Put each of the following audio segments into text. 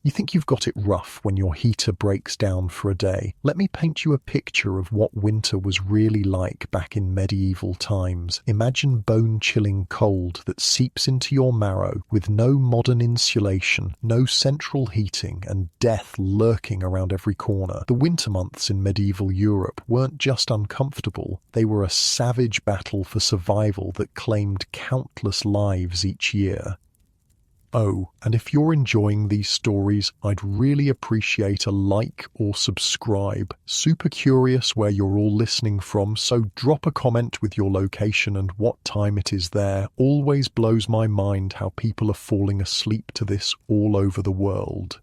You think you've got it rough when your heater breaks down for a day. Let me paint you a picture of what winter was really like back in medieval times. Imagine bone-chilling cold that seeps into your marrow with no modern insulation, no central heating, and death lurking around every corner. The winter months in medieval Europe weren't just uncomfortable, they were a savage battle for survival that claimed countless lives each year. Oh, and if you're enjoying these stories, I'd really appreciate a like or subscribe. Super curious where you're all listening from, so drop a comment with your location and what time it is there. Always blows my mind how people are falling asleep to this all over the world.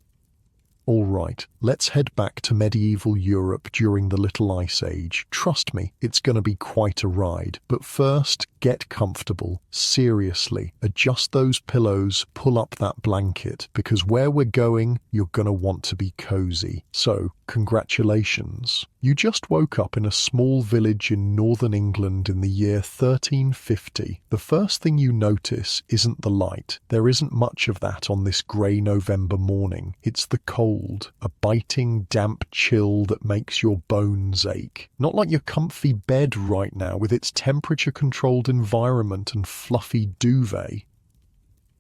All right, let's head back to medieval Europe during the Little Ice Age. Trust me, it's going to be quite a ride. But first, get comfortable. Seriously, adjust those pillows, pull up that blanket, because where we're going, you're going to want to be cozy. So, congratulations. You just woke up in a small village in northern England in the year 1350. The first thing you notice isn't the light. There isn't much of that on this grey November morning. It's the cold, a biting, damp chill that makes your bones ache. Not like your comfy bed right now with its temperature-controlled environment and fluffy duvet.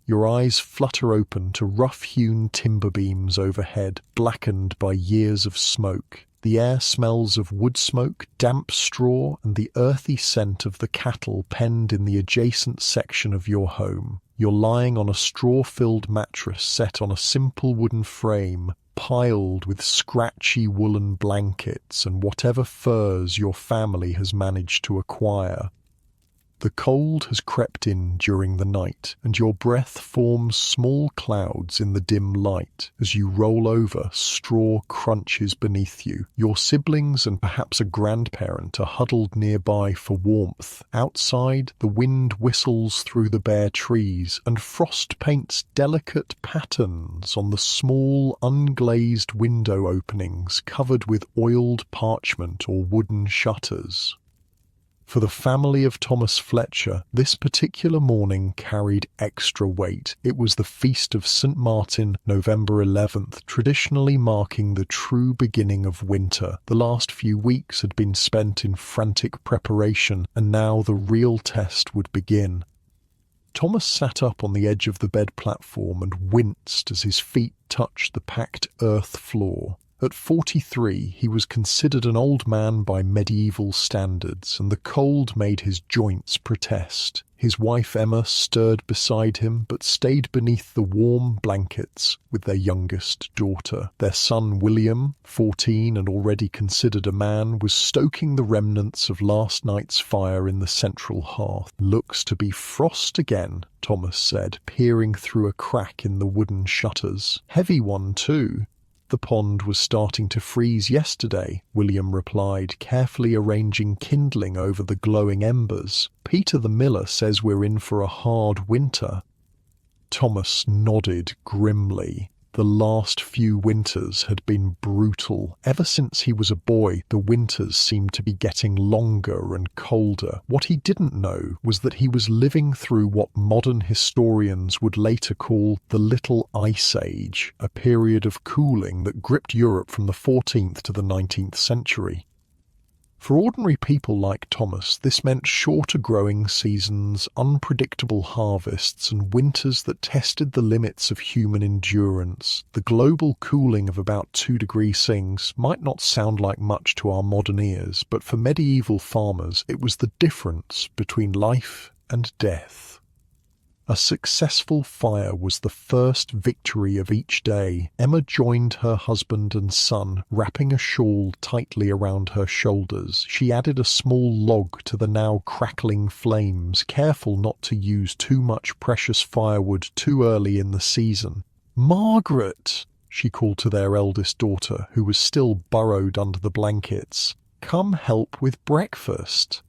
Your eyes flutter open to rough-hewn timber beams overhead, blackened by years of smoke. The air smells of wood smoke, damp straw, and the earthy scent of the cattle penned in the adjacent section of your home. You're lying on a straw-filled mattress set on a simple wooden frame, piled with scratchy woolen blankets and whatever furs your family has managed to acquire. The cold has crept in during the night, and your breath forms small clouds in the dim light. As you roll over, straw crunches beneath you. Your siblings and perhaps a grandparent are huddled nearby for warmth. Outside, the wind whistles through the bare trees, and frost paints delicate patterns on the small, unglazed window openings covered with oiled parchment or wooden shutters. For the family of Thomas Fletcher, this particular morning carried extra weight. It was the feast of St. Martin, November 11th, traditionally marking the true beginning of winter. The last few weeks had been spent in frantic preparation, and now the real test would begin. Thomas sat up on the edge of the bed platform and winced as his feet touched the packed earth floor. At 43, he was considered an old man by medieval standards, and the cold made his joints protest. His wife Emma stirred beside him, but stayed beneath the warm blankets with their youngest daughter. Their son William, 14 and already considered a man, was stoking the remnants of last night's fire in the central hearth. "Looks to be frost again," Thomas said, peering through a crack in the wooden shutters. "Heavy one, too." "The pond was starting to freeze yesterday," William replied, carefully arranging kindling over the glowing embers. "Peter the miller says we're in for a hard winter." Thomas nodded grimly. The last few winters had been brutal. Ever since he was a boy, the winters seemed to be getting longer and colder. What he didn't know was that he was living through what modern historians would later call the Little Ice Age, a period of cooling that gripped Europe from the 14th to the 19th century. For ordinary people like Thomas, this meant shorter growing seasons, unpredictable harvests, and winters that tested the limits of human endurance. The global cooling of about 2 degrees Celsius might not sound like much to our modern ears, but for medieval farmers, it was the difference between life and death. A successful fire was the first victory of each day. Emma joined her husband and son, wrapping a shawl tightly around her shoulders. She added a small log to the now crackling flames, careful not to use too much precious firewood too early in the season. "Margaret!" she called to their eldest daughter, who was still burrowed under the blankets. "Come help with breakfast."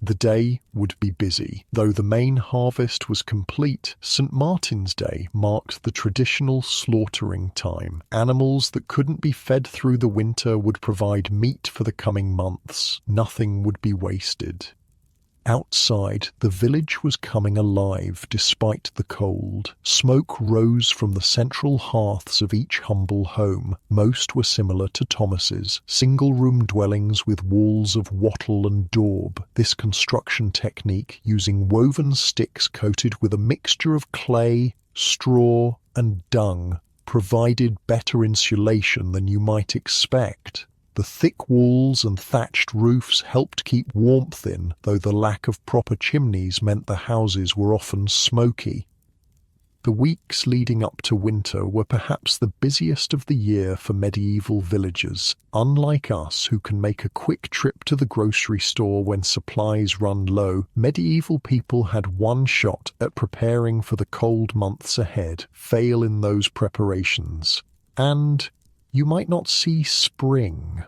The day would be busy. Though the main harvest was complete, St. Martin's Day marked the traditional slaughtering time. Animals that couldn't be fed through the winter would provide meat for the coming months. Nothing would be wasted. Outside, the village was coming alive despite the cold. Smoke rose from the central hearths of each humble home. Most were similar to Thomas's, single-room dwellings with walls of wattle and daub. This construction technique, using woven sticks coated with a mixture of clay, straw, and dung, provided better insulation than you might expect. The thick walls and thatched roofs helped keep warmth in, though the lack of proper chimneys meant the houses were often smoky. The weeks leading up to winter were perhaps the busiest of the year for medieval villagers. Unlike us, who can make a quick trip to the grocery store when supplies run low, medieval people had one shot at preparing for the cold months ahead. Fail in those preparations, and you might not see spring.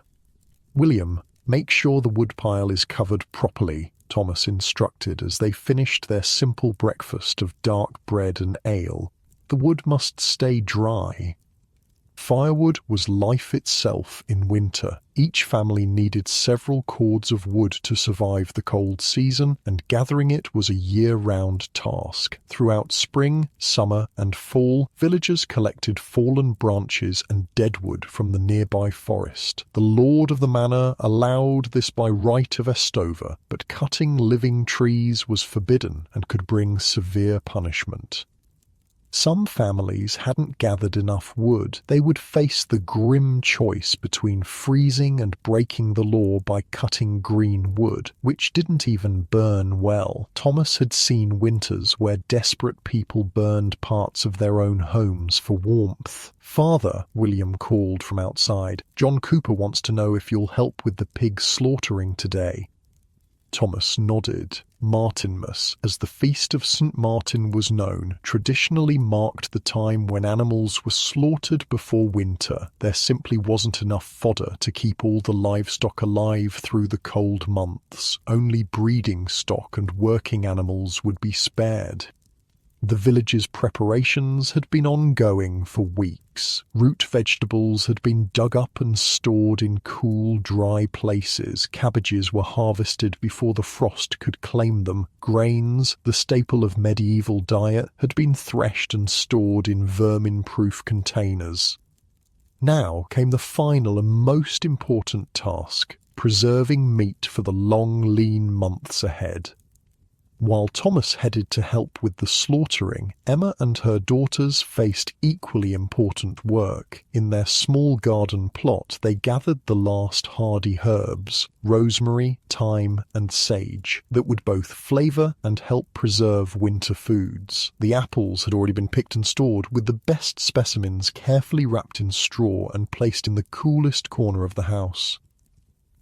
"William, make sure the woodpile is covered properly," Thomas instructed as they finished their simple breakfast of dark bread and ale. "The wood must stay dry." Firewood was life itself in winter. Each family needed several cords of wood to survive the cold season, and gathering it was a year-round task. Throughout spring, summer, and fall, villagers collected fallen branches and deadwood from the nearby forest. The lord of the manor allowed this by right of Estover, but cutting living trees was forbidden and could bring severe punishment. Some families hadn't gathered enough wood. They would face the grim choice between freezing and breaking the law by cutting green wood, which didn't even burn well. Thomas had seen winters where desperate people burned parts of their own homes for warmth. "Father," William called from outside, "John Cooper wants to know if you'll help with the pig slaughtering today." Thomas nodded. Martinmas, as the feast of St. Martin was known, traditionally marked the time when animals were slaughtered before winter. There simply wasn't enough fodder to keep all the livestock alive through the cold months. Only breeding stock and working animals would be spared. The village's preparations had been ongoing for weeks. Root vegetables had been dug up and stored in cool, dry places. Cabbages were harvested before the frost could claim them. Grains, the staple of medieval diet, had been threshed and stored in vermin-proof containers. Now came the final and most important task: preserving meat for the long, lean months ahead. While Thomas headed to help with the slaughtering, Emma and her daughters faced equally important work. In their small garden plot, they gathered the last hardy herbs, rosemary, thyme, and sage, that would both flavour and help preserve winter foods. The apples had already been picked and stored, with the best specimens carefully wrapped in straw and placed in the coolest corner of the house.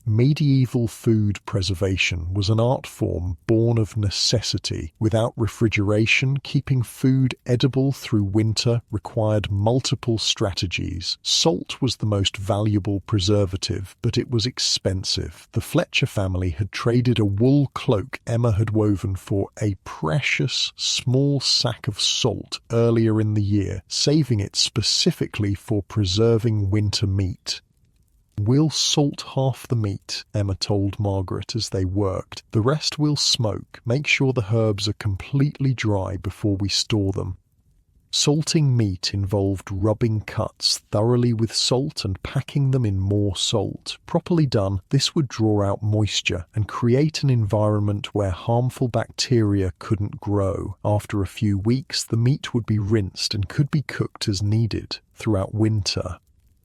Medieval food preservation was an art form born of necessity. Without refrigeration, keeping food edible through winter required multiple strategies. Salt was the most valuable preservative, but it was expensive. The Fletcher family had traded a wool cloak Emma had woven for a precious small sack of salt earlier in the year, saving it specifically for preserving winter meat. "We'll salt half the meat," Emma told Margaret as they worked. "The rest we'll smoke. Make sure the herbs are completely dry before we store them." Salting meat involved rubbing cuts thoroughly with salt and packing them in more salt. Properly done, this would draw out moisture and create an environment where harmful bacteria couldn't grow. After a few weeks, the meat would be rinsed and could be cooked as needed throughout winter.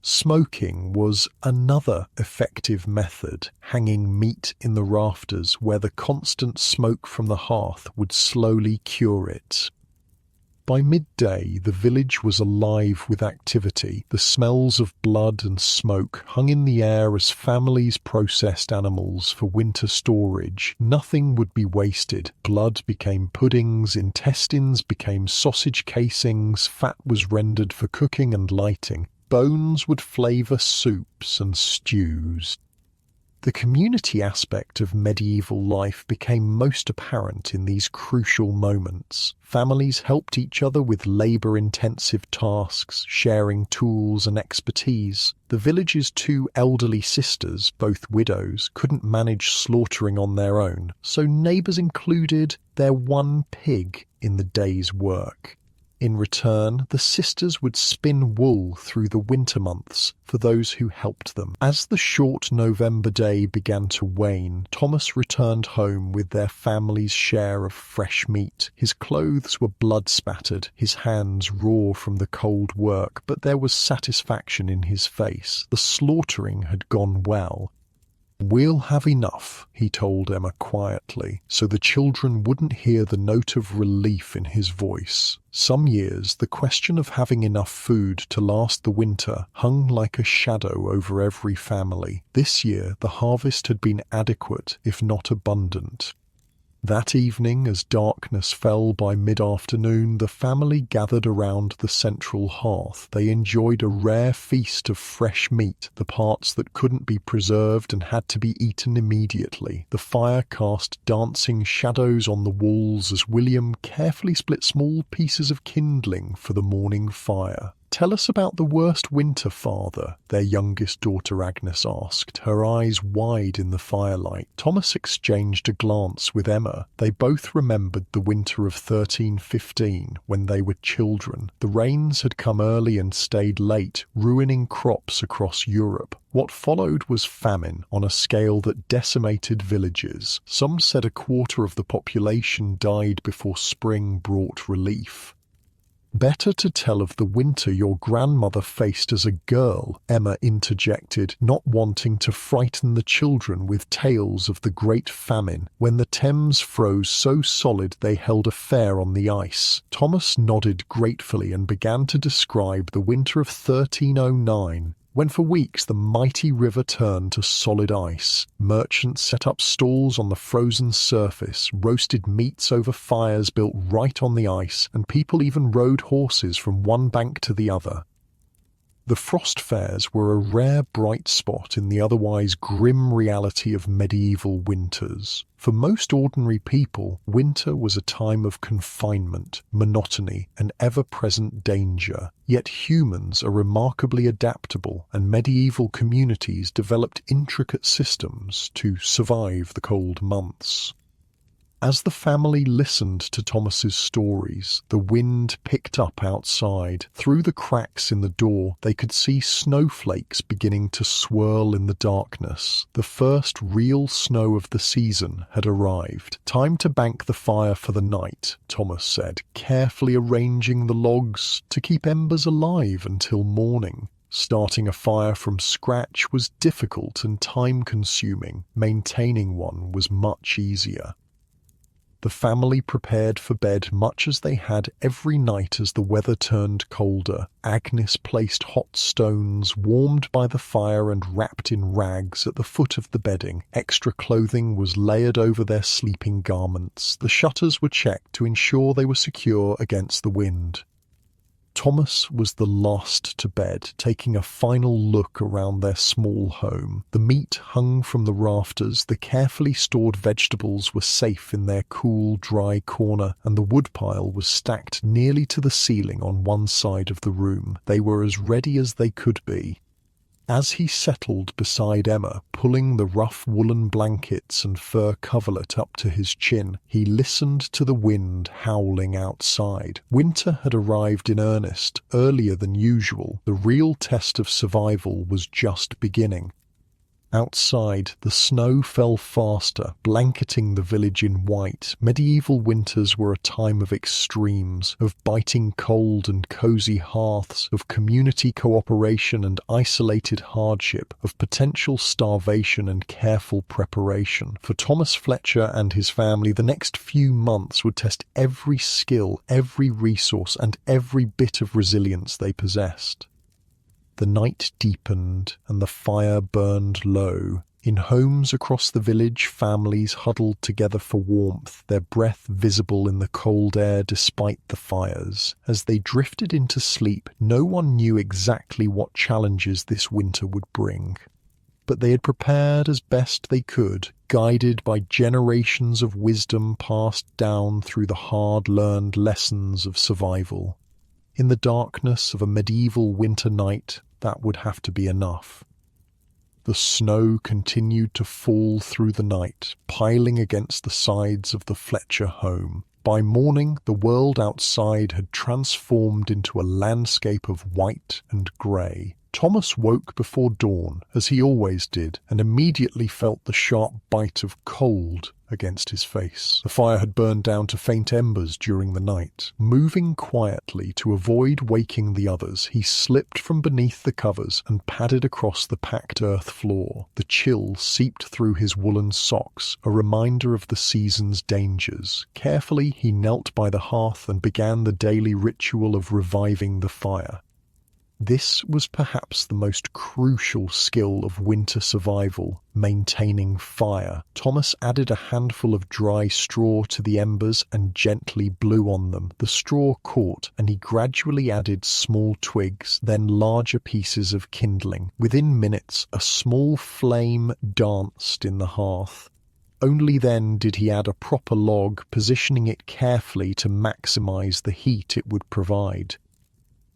Smoking was another effective method, hanging meat in the rafters where the constant smoke from the hearth would slowly cure it. By midday, the village was alive with activity. The smells of blood and smoke hung in the air as families processed animals for winter storage. Nothing would be wasted. Blood became puddings, intestines became sausage casings, fat was rendered for cooking and lighting. Bones would flavour soups and stews. The community aspect of medieval life became most apparent in these crucial moments. Families helped each other with labor-intensive tasks, sharing tools and expertise. The village's two elderly sisters, both widows, couldn't manage slaughtering on their own, so neighbors included their one pig in the day's work. In return, the sisters would spin wool through the winter months for those who helped them. As the short November day began to wane, Thomas returned home with their family's share of fresh meat. His clothes were blood-spattered, his hands raw from the cold work, but there was satisfaction in his face. The slaughtering had gone well. "We'll have enough," he told Emma quietly, so the children wouldn't hear the note of relief in his voice. Some years, the question of having enough food to last the winter hung like a shadow over every family. This year, the harvest had been adequate, if not abundant. That evening, as darkness fell by mid-afternoon, the family gathered around the central hearth. They enjoyed a rare feast of fresh meat, the parts that couldn't be preserved and had to be eaten immediately. The fire cast dancing shadows on the walls as William carefully split small pieces of kindling for the morning fire. "Tell us about the worst winter, Father," their youngest daughter Agnes asked, her eyes wide in the firelight. Thomas exchanged a glance with Emma. They both remembered the winter of 1315, when they were children. The rains had come early and stayed late, ruining crops across Europe. What followed was famine on a scale that decimated villages. Some said a quarter of the population died before spring brought relief. "Better to tell of the winter your grandmother faced as a girl," Emma interjected, not wanting to frighten the children with tales of the Great Famine, when the Thames froze so solid they held a fair on the ice. Thomas nodded gratefully and began to describe the winter of 1309. When for weeks the mighty river turned to solid ice. Merchants set up stalls on the frozen surface, roasted meats over fires built right on the ice, and people even rode horses from one bank to the other. The frost fairs were a rare bright spot in the otherwise grim reality of medieval winters. For most ordinary people, winter was a time of confinement, monotony, and ever-present danger. Yet humans are remarkably adaptable, and medieval communities developed intricate systems to survive the cold months. As the family listened to Thomas's stories, the wind picked up outside. Through the cracks in the door, they could see snowflakes beginning to swirl in the darkness. The first real snow of the season had arrived. "Time to bank the fire for the night," Thomas said, carefully arranging the logs to keep embers alive until morning. Starting a fire from scratch was difficult and time-consuming. Maintaining one was much easier. The family prepared for bed much as they had every night as the weather turned colder. Agnes placed hot stones, warmed by the fire and wrapped in rags, at the foot of the bedding. Extra clothing was layered over their sleeping garments. The shutters were checked to ensure they were secure against the wind. Thomas was the last to bed, taking a final look around their small home. The meat hung from the rafters, the carefully stored vegetables were safe in their cool, dry corner, and the woodpile was stacked nearly to the ceiling on one side of the room. They were as ready as they could be. As he settled beside Emma, pulling the rough woolen blankets and fur coverlet up to his chin, he listened to the wind howling outside. Winter had arrived in earnest, earlier than usual. The real test of survival was just beginning. Outside, the snow fell faster, blanketing the village in white. Medieval winters were a time of extremes, of biting cold and cozy hearths, of community cooperation and isolated hardship, of potential starvation and careful preparation. For Thomas Fletcher and his family, the next few months would test every skill, every resource, and every bit of resilience they possessed. The night deepened, and the fire burned low. In homes across the village, families huddled together for warmth, their breath visible in the cold air despite the fires. As they drifted into sleep, no one knew exactly what challenges this winter would bring. but they had prepared as best they could, guided by generations of wisdom passed down through the hard-learned lessons of survival. In the darkness of a medieval winter night, that would have to be enough. The snow continued to fall through the night, piling against the sides of the Fletcher home. By morning, the world outside had transformed into a landscape of white and grey. Thomas woke before dawn, as he always did, and immediately felt the sharp bite of cold against his face. The fire had burned down to faint embers during the night. Moving quietly to avoid waking the others, he slipped from beneath the covers and padded across the packed earth floor. The chill seeped through his woolen socks, a reminder of the season's dangers. Carefully, he knelt by the hearth and began the daily ritual of reviving the fire. This was perhaps the most crucial skill of winter survival, maintaining fire. Thomas added a handful of dry straw to the embers and gently blew on them. The straw caught, and he gradually added small twigs, then larger pieces of kindling. Within minutes, a small flame danced in the hearth. Only then did he add a proper log, positioning it carefully to maximize the heat it would provide.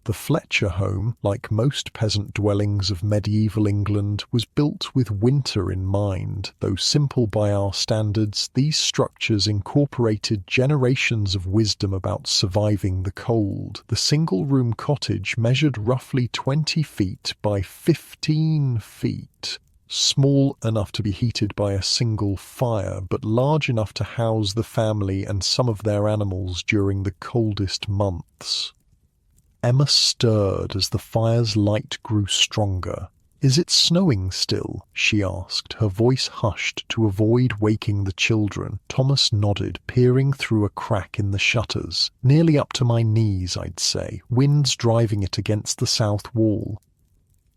The Fletcher home, like most peasant dwellings of medieval England, was built with winter in mind. Though simple by our standards, these structures incorporated generations of wisdom about surviving the cold. The single-room cottage measured roughly 20 feet by 15 feet. Small enough to be heated by a single fire, but large enough to house the family and some of their animals during the coldest months. Emma stirred as the fire's light grew stronger. "Is it snowing still?" she asked, her voice hushed to avoid waking the children. Thomas nodded, peering through a crack in the shutters. "Nearly up to my knees, I'd say. Wind's driving it against the south wall."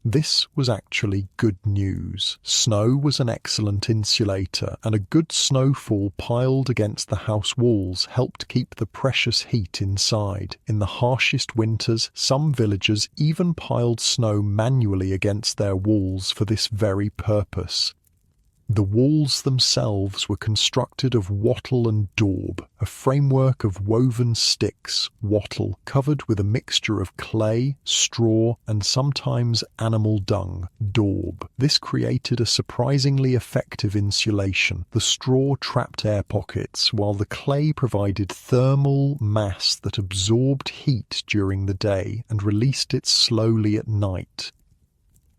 This was actually good news. Snow was an excellent insulator, and a good snowfall piled against the house walls helped keep the precious heat inside. In the harshest winters, some villagers even piled snow manually against their walls for this very purpose. The walls themselves were constructed of wattle and daub, a framework of woven sticks, wattle, covered with a mixture of clay, straw, and sometimes animal dung, daub. This created a surprisingly effective insulation. The straw trapped air pockets, while the clay provided thermal mass that absorbed heat during the day and released it slowly at night.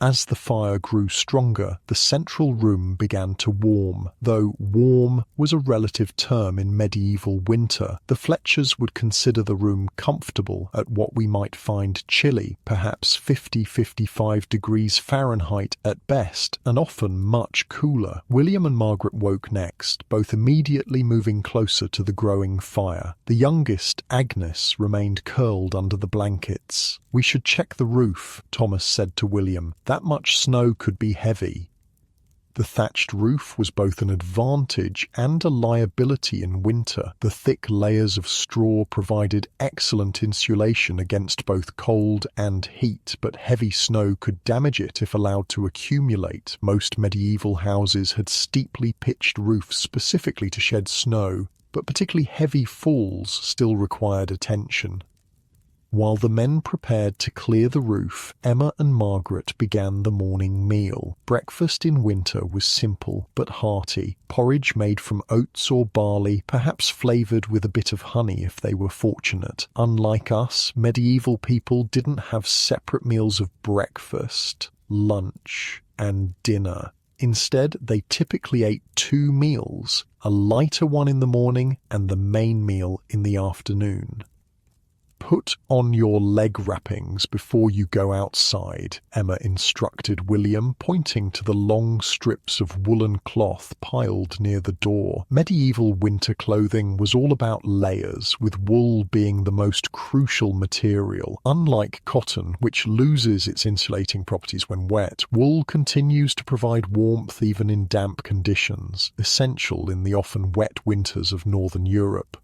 As the fire grew stronger, the central room began to warm, though warm was a relative term in medieval winter. The Fletchers would consider the room comfortable at what we might find chilly, perhaps 50–55 degrees Fahrenheit at best, and often much cooler. William and Margaret woke next, both immediately moving closer to the growing fire. The youngest, Agnes, remained curled under the blankets. "We should check the roof," Thomas said to William. "That much snow could be heavy." The thatched roof was both an advantage and a liability in winter. The thick layers of straw provided excellent insulation against both cold and heat, but heavy snow could damage it if allowed to accumulate. Most medieval houses had steeply pitched roofs specifically to shed snow, but particularly heavy falls still required attention. While the men prepared to clear the roof, Emma and Margaret began the morning meal. Breakfast in winter was simple but hearty. Porridge made from oats or barley, perhaps flavoured with a bit of honey if they were fortunate. Unlike us, medieval people didn't have separate meals of breakfast, lunch, and dinner. Instead, they typically ate 2 meals, a lighter one in the morning and the main meal in the afternoon. "Put on your leg wrappings before you go outside," Emma instructed William, pointing to the long strips of woolen cloth piled near the door. Medieval winter clothing was all about layers, with wool being the most crucial material. Unlike cotton, which loses its insulating properties when wet, wool continues to provide warmth even in damp conditions, essential in the often wet winters of northern Europe.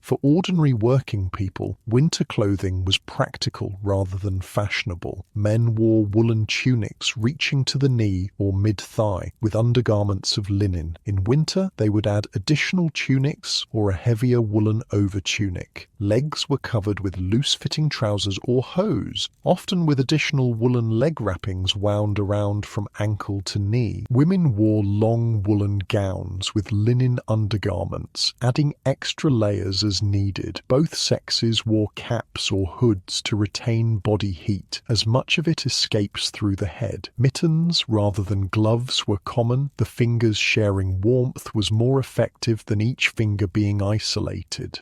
For ordinary working people, winter clothing was practical rather than fashionable. Men wore woolen tunics reaching to the knee or mid-thigh, with undergarments of linen. In winter, they would add additional tunics or a heavier woolen overtunic. Legs were covered with loose-fitting trousers or hose, often with additional woolen leg wrappings wound around from ankle to knee. Women wore long woolen gowns with linen undergarments, adding extra layers as needed. Both sexes wore caps or hoods to retain body heat, as much of it escapes through the head. Mittens rather than gloves were common. The fingers sharing warmth was more effective than each finger being isolated.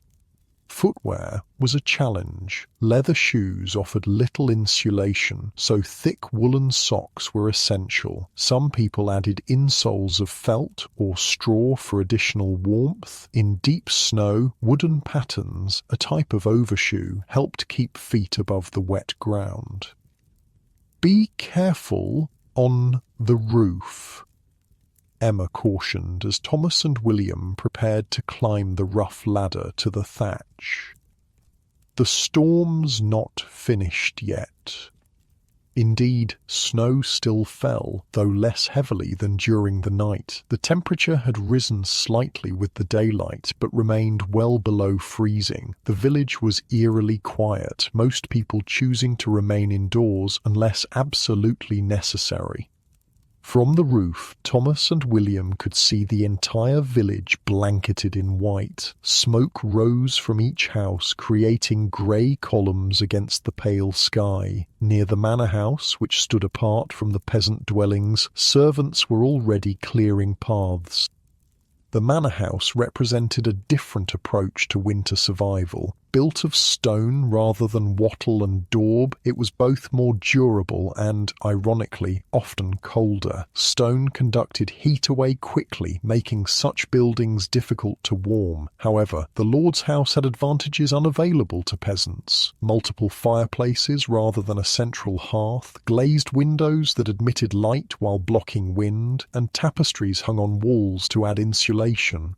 Footwear was a challenge. Leather shoes offered little insulation, so thick woolen socks were essential. Some people added insoles of felt or straw for additional warmth. In deep snow, wooden pattens, a type of overshoe, helped keep feet above the wet ground. Be careful on the roof, Emma cautioned as Thomas and William prepared to climb the rough ladder to the thatch. The storm's not finished yet. Indeed, snow still fell, though less heavily than during the night. The temperature had risen slightly with the daylight, but remained well below freezing. The village was eerily quiet, most people choosing to remain indoors unless absolutely necessary. From the roof, Thomas and William could see the entire village blanketed in white. Smoke rose from each house, creating grey columns against the pale sky. Near the manor house, which stood apart from the peasant dwellings, servants were already clearing paths. The manor house represented a different approach to winter survival. Built of stone rather than wattle and daub, it was both more durable and, ironically, often colder. Stone conducted heat away quickly, making such buildings difficult to warm. However, the lord's house had advantages unavailable to peasants. Multiple fireplaces rather than a central hearth, glazed windows that admitted light while blocking wind, and tapestries hung on walls to add insulation.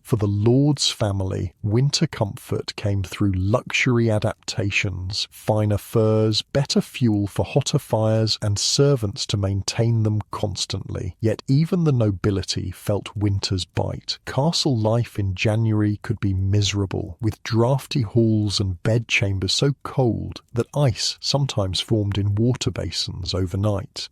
For the lord's family, winter comfort came through luxury adaptations, finer furs, better fuel for hotter fires, and servants to maintain them constantly. Yet even the nobility felt winter's bite. Castle life in January could be miserable, with draughty halls and bedchambers so cold that ice sometimes formed in water basins overnight.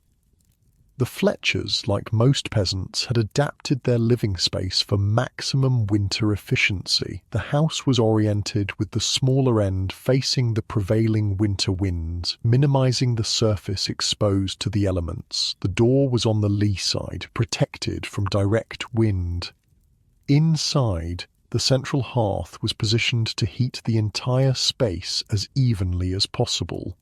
The Fletchers, like most peasants, had adapted their living space for maximum winter efficiency. The house was oriented with the smaller end facing the prevailing winter winds, minimizing the surface exposed to the elements. The door was on the lee side, protected from direct wind. Inside, the central hearth was positioned to heat the entire space as evenly as possible.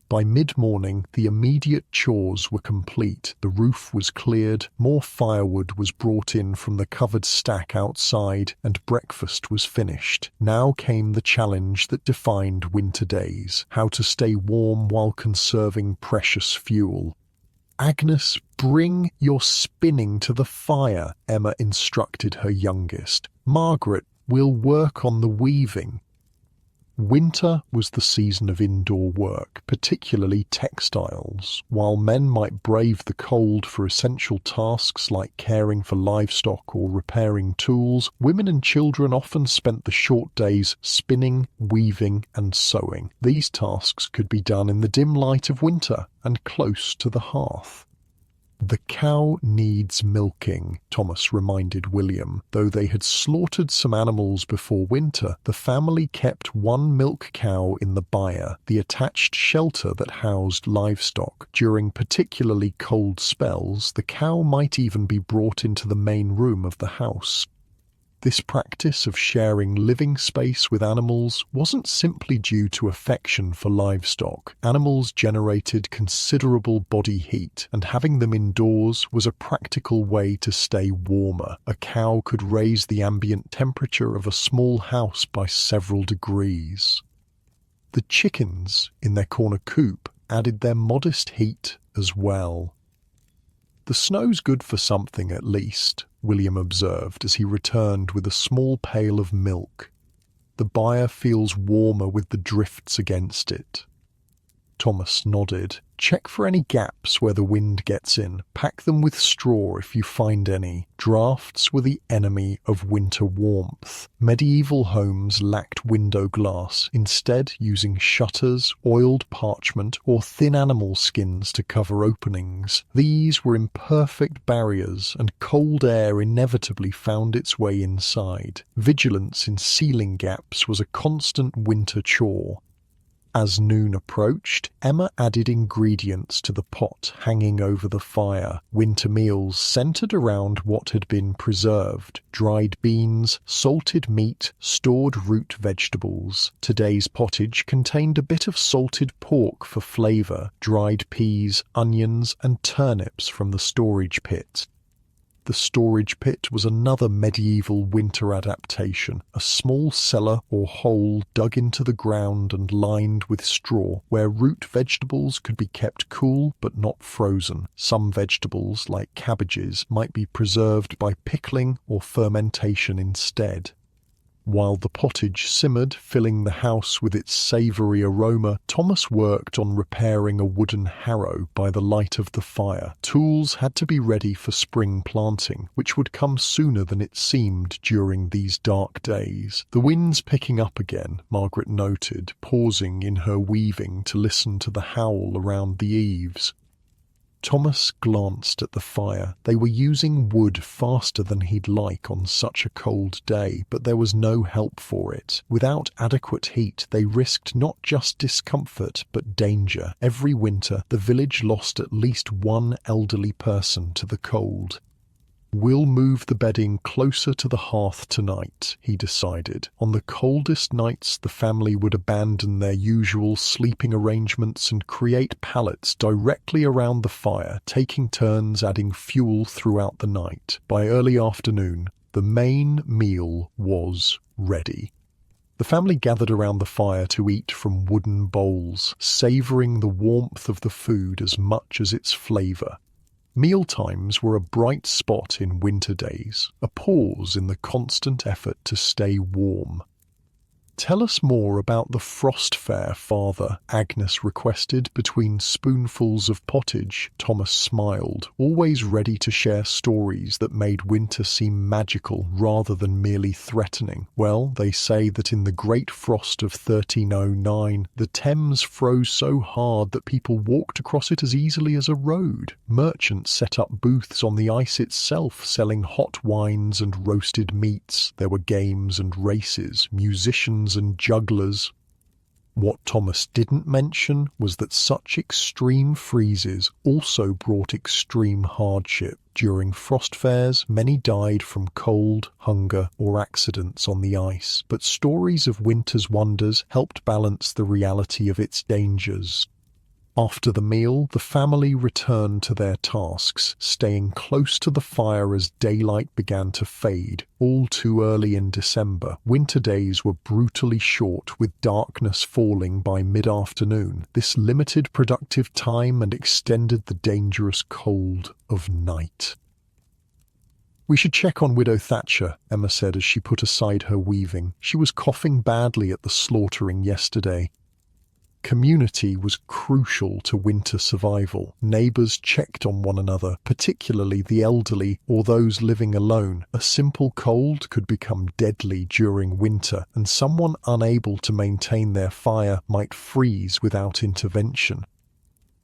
By mid-morning, the immediate chores were complete. The roof was cleared, more firewood was brought in from the covered stack outside, and breakfast was finished. Now came the challenge that defined winter days: how to stay warm while conserving precious fuel. "Agnes, bring your spinning to the fire," Emma instructed her youngest. "Margaret, we'll work on the weaving." Winter was the season of indoor work, particularly textiles. While men might brave the cold for essential tasks like caring for livestock or repairing tools, women and children often spent the short days spinning, weaving, and sewing. These tasks could be done in the dim light of winter and close to the hearth. "The cow needs milking," Thomas reminded William. Though they had slaughtered some animals before winter, the family kept one milk cow in the byre, the attached shelter that housed livestock. During particularly cold spells, the cow might even be brought into the main room of the house. This practice of sharing living space with animals wasn't simply due to affection for livestock. Animals generated considerable body heat, and having them indoors was a practical way to stay warmer. A cow could raise the ambient temperature of a small house by several degrees. The chickens, in their corner coop, added their modest heat as well. "The snow's good for something at least," William observed as he returned with a small pail of milk. The byre feels warmer with the drifts against it. Thomas nodded. Check for any gaps where the wind gets in. Pack them with straw if you find any. Drafts were the enemy of winter warmth. Medieval homes lacked window glass, instead using shutters, oiled parchment, or thin animal skins to cover openings. These were imperfect barriers, and cold air inevitably found its way inside. Vigilance in ceiling gaps was a constant winter chore. As noon approached, Emma added ingredients to the pot hanging over the fire. Winter meals centered around what had been preserved: dried beans, salted meat, stored root vegetables. Today's pottage contained a bit of salted pork for flavor, dried peas, onions, and turnips from the storage pit. The storage pit was another medieval winter adaptation, a small cellar or hole dug into the ground and lined with straw, where root vegetables could be kept cool but not frozen. Some vegetables, like cabbages, might be preserved by pickling or fermentation instead. While the pottage simmered, filling the house with its savoury aroma, Thomas worked on repairing a wooden harrow by the light of the fire. Tools had to be ready for spring planting, which would come sooner than it seemed during these dark days. The wind's picking up again, Margaret noted, pausing in her weaving to listen to the howl around the eaves. Thomas glanced at the fire. They were using wood faster than he'd like on such a cold day, but there was no help for it. Without adequate heat, they risked not just discomfort, but danger. Every winter, the village lost at least one elderly person to the cold. "We'll move the bedding closer to the hearth tonight," he decided. On the coldest nights, the family would abandon their usual sleeping arrangements and create pallets directly around the fire, taking turns adding fuel throughout the night. By early afternoon, the main meal was ready. The family gathered around the fire to eat from wooden bowls, savouring the warmth of the food as much as its flavour. Mealtimes were a bright spot in winter days, a pause in the constant effort to stay warm. "Tell us more about the frost fair, Father," Agnes requested between spoonfuls of pottage. Thomas smiled, always ready to share stories that made winter seem magical rather than merely threatening. "Well, they say that in the Great Frost of 1309, the Thames froze so hard that people walked across it as easily as a road. Merchants set up booths on the ice itself, selling hot wines and roasted meats. There were games and races, musicians and jugglers." What Thomas didn't mention was that such extreme freezes also brought extreme hardship. During frost fairs, many died from cold, hunger, or accidents on the ice, but stories of winter's wonders helped balance the reality of its dangers. After the meal, the family returned to their tasks, staying close to the fire as daylight began to fade. All too early in December, winter days were brutally short, with darkness falling by mid-afternoon. This limited productive time and extended the dangerous cold of night. "We should check on Widow Thatcher," Emma said as she put aside her weaving. "She was coughing badly at the slaughtering yesterday." Community was crucial to winter survival. Neighbours checked on one another, particularly the elderly or those living alone. A simple cold could become deadly during winter, and someone unable to maintain their fire might freeze without intervention.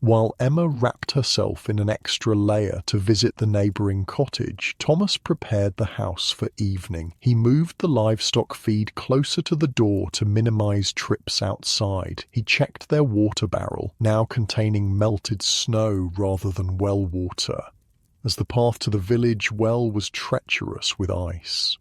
While Emma wrapped herself in an extra layer to visit the neighbouring cottage, Thomas prepared the house for evening. He moved the livestock feed closer to the door to minimise trips outside. He checked their water barrel, now containing melted snow rather than well water, as the path to the village well was treacherous with ice.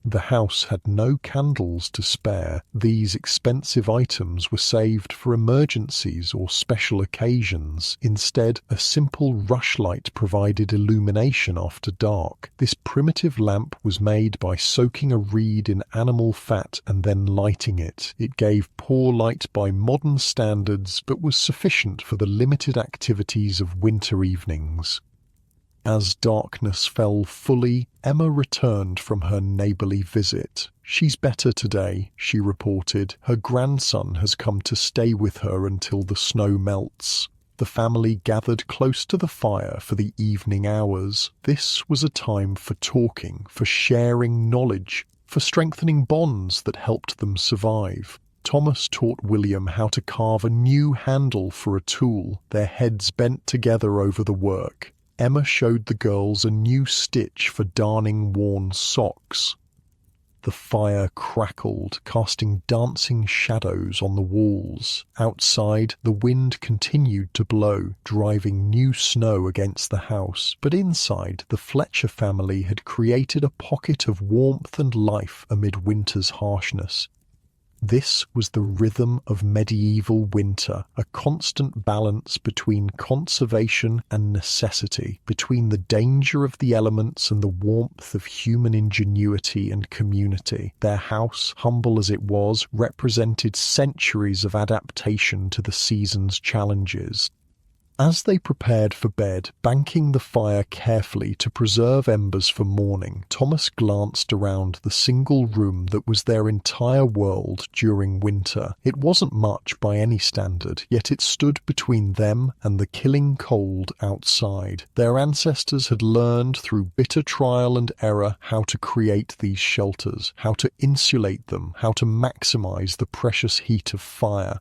The house had no candles to spare. These expensive items were saved for emergencies or special occasions. Instead, a simple rushlight provided illumination after dark. This primitive lamp was made by soaking a reed in animal fat and then lighting it. It gave poor light by modern standards, but was sufficient for the limited activities of winter evenings. As darkness fell fully, Emma returned from her neighbourly visit. "She's better today," she reported. "Her grandson has come to stay with her until the snow melts." The family gathered close to the fire for the evening hours. This was a time for talking, for sharing knowledge, for strengthening bonds that helped them survive. Thomas taught William how to carve a new handle for a tool, their heads bent together over the work. Emma showed the girls a new stitch for darning worn socks. The fire crackled, casting dancing shadows on the walls. Outside, the wind continued to blow, driving new snow against the house. But inside, the Fletcher family had created a pocket of warmth and life amid winter's harshness. This was the rhythm of medieval winter, a constant balance between conservation and necessity, between the danger of the elements and the warmth of human ingenuity and community. Their house, humble as it was, represented centuries of adaptation to the season's challenges. As they prepared for bed, banking the fire carefully to preserve embers for morning, Thomas glanced around the single room that was their entire world during winter. It wasn't much by any standard, yet it stood between them and the killing cold outside. Their ancestors had learned through bitter trial and error how to create these shelters, how to insulate them, how to maximize the precious heat of fire.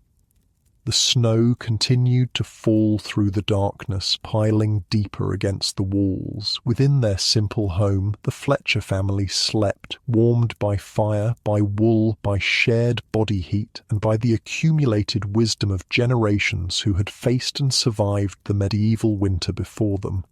The snow continued to fall through the darkness, piling deeper against the walls. Within their simple home, the Fletcher family slept, warmed by fire, by wool, by shared body heat, and by the accumulated wisdom of generations who had faced and survived the medieval winter before them.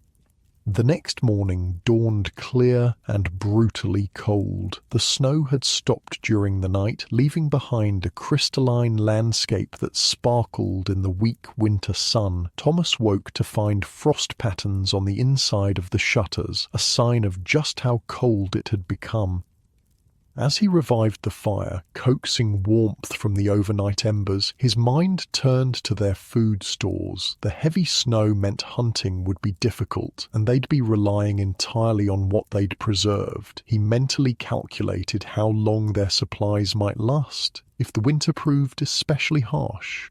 The next morning dawned clear and brutally cold. The snow had stopped during the night, leaving behind a crystalline landscape that sparkled in the weak winter sun. Thomas woke to find frost patterns on the inside of the shutters, a sign of just how cold it had become. As he revived the fire, coaxing warmth from the overnight embers, his mind turned to their food stores. The heavy snow meant hunting would be difficult, and they'd be relying entirely on what they'd preserved. He mentally calculated how long their supplies might last, if the winter proved especially harsh.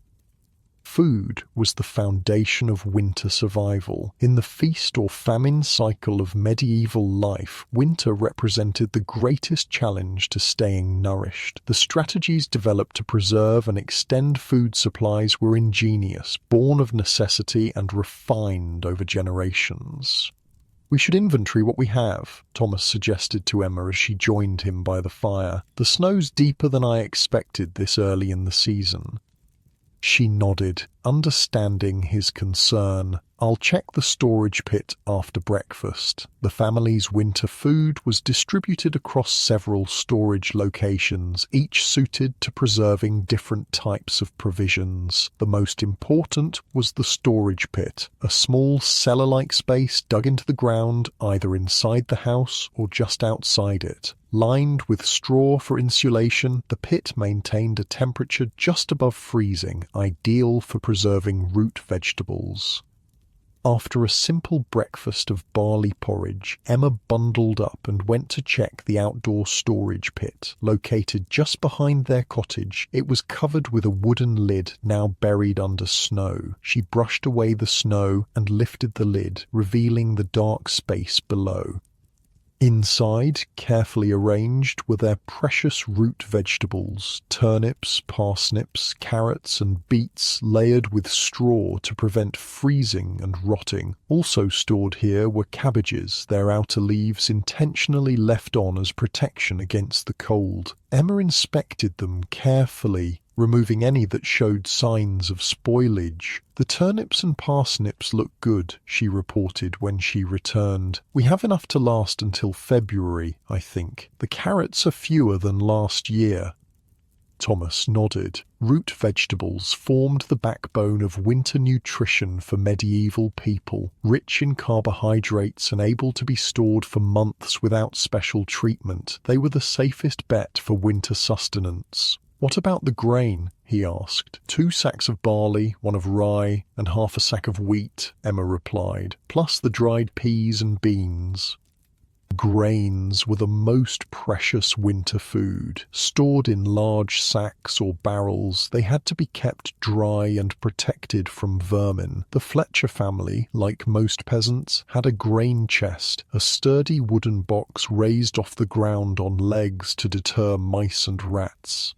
Food was the foundation of winter survival. In the feast or famine cycle of medieval life, winter represented the greatest challenge to staying nourished. The strategies developed to preserve and extend food supplies were ingenious, born of necessity and refined over generations. "We should inventory what we have," Thomas suggested to Emma as she joined him by the fire. "The snow's deeper than I expected this early in the season." She nodded, understanding his concern. "I'll check the storage pit after breakfast." The family's winter food was distributed across several storage locations, each suited to preserving different types of provisions. The most important was the storage pit, a small cellar-like space dug into the ground either inside the house or just outside it. Lined with straw for insulation, the pit maintained a temperature just above freezing, ideal for preserving root vegetables. After a simple breakfast of barley porridge, Emma bundled up and went to check the outdoor storage pit. Located just behind their cottage, it was covered with a wooden lid now buried under snow. She brushed away the snow and lifted the lid, revealing the dark space below. Inside, carefully arranged, were their precious root vegetables, turnips, parsnips, carrots and beets layered with straw to prevent freezing and rotting. Also stored here were cabbages, their outer leaves intentionally left on as protection against the cold. Emma inspected them carefully, removing any that showed signs of spoilage. "The turnips and parsnips look good," she reported when she returned. "We have enough to last until February, I think. The carrots are fewer than last year." Thomas nodded. Root vegetables formed the backbone of winter nutrition for medieval people, rich in carbohydrates and able to be stored for months without special treatment. They were the safest bet for winter sustenance. "What about the grain?" he asked. "2 sacks of barley, 1 of rye, and half a sack of wheat," Emma replied, "plus the dried peas and beans." Grains were the most precious winter food. Stored in large sacks or barrels, they had to be kept dry and protected from vermin. The Fletcher family, like most peasants, had a grain chest, a sturdy wooden box raised off the ground on legs to deter mice and rats.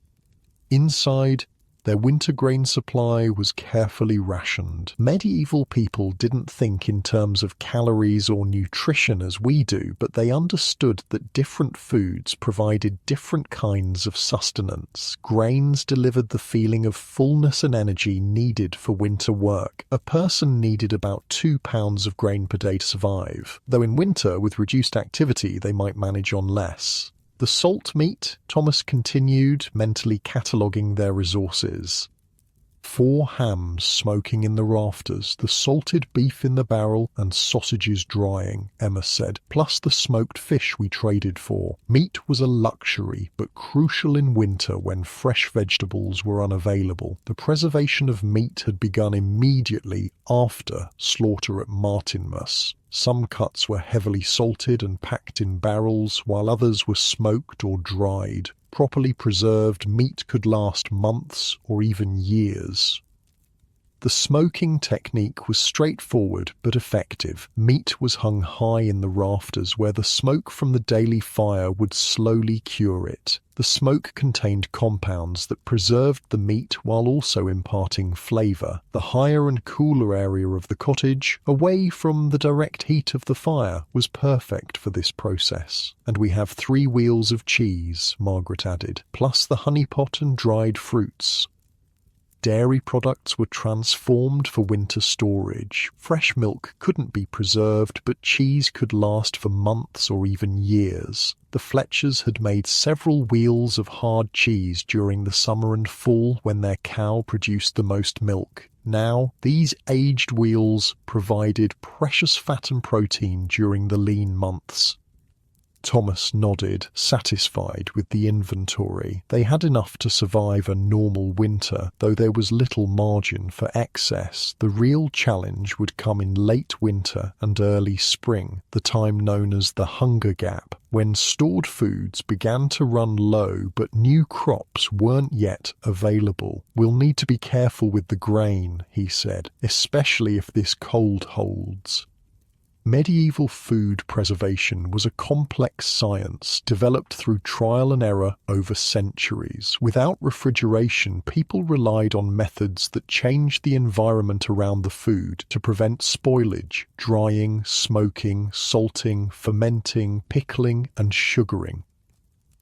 Inside, their winter grain supply was carefully rationed. Medieval people didn't think in terms of calories or nutrition as we do, but they understood that different foods provided different kinds of sustenance. Grains delivered the feeling of fullness and energy needed for winter work. A person needed about 2 pounds of grain per day to survive, though in winter, with reduced activity, they might manage on less. The salt meat, Thomas continued, mentally cataloguing their resources. 4 hams smoking in the rafters, the salted beef in the barrel, and sausages drying, Emma said, plus the smoked fish we traded for. Meat was a luxury, but crucial in winter when fresh vegetables were unavailable. The preservation of meat had begun immediately after slaughter at Martinmas. Some cuts were heavily salted and packed in barrels, while others were smoked or dried. Properly preserved meat could last months or even years. The smoking technique was straightforward but effective. Meat was hung high in the rafters where the smoke from the daily fire would slowly cure it. The smoke contained compounds that preserved the meat while also imparting flavour. The higher and cooler area of the cottage, away from the direct heat of the fire, was perfect for this process. "And we have 3 wheels of cheese," Margaret added, "plus the honey pot and dried fruits." Dairy products were transformed for winter storage. Fresh milk couldn't be preserved, but cheese could last for months or even years. The Fletchers had made several wheels of hard cheese during the summer and fall when their cow produced the most milk. Now, these aged wheels provided precious fat and protein during the lean months. Thomas nodded, satisfied with the inventory. They had enough to survive a normal winter, though there was little margin for excess. The real challenge would come in late winter and early spring, the time known as the hunger gap, when stored foods began to run low but new crops weren't yet available. "We'll need to be careful with the grain," he said, "especially if this cold holds." Medieval food preservation was a complex science developed through trial and error over centuries. Without refrigeration, people relied on methods that changed the environment around the food to prevent spoilage: drying, smoking, salting, fermenting, pickling, and sugaring.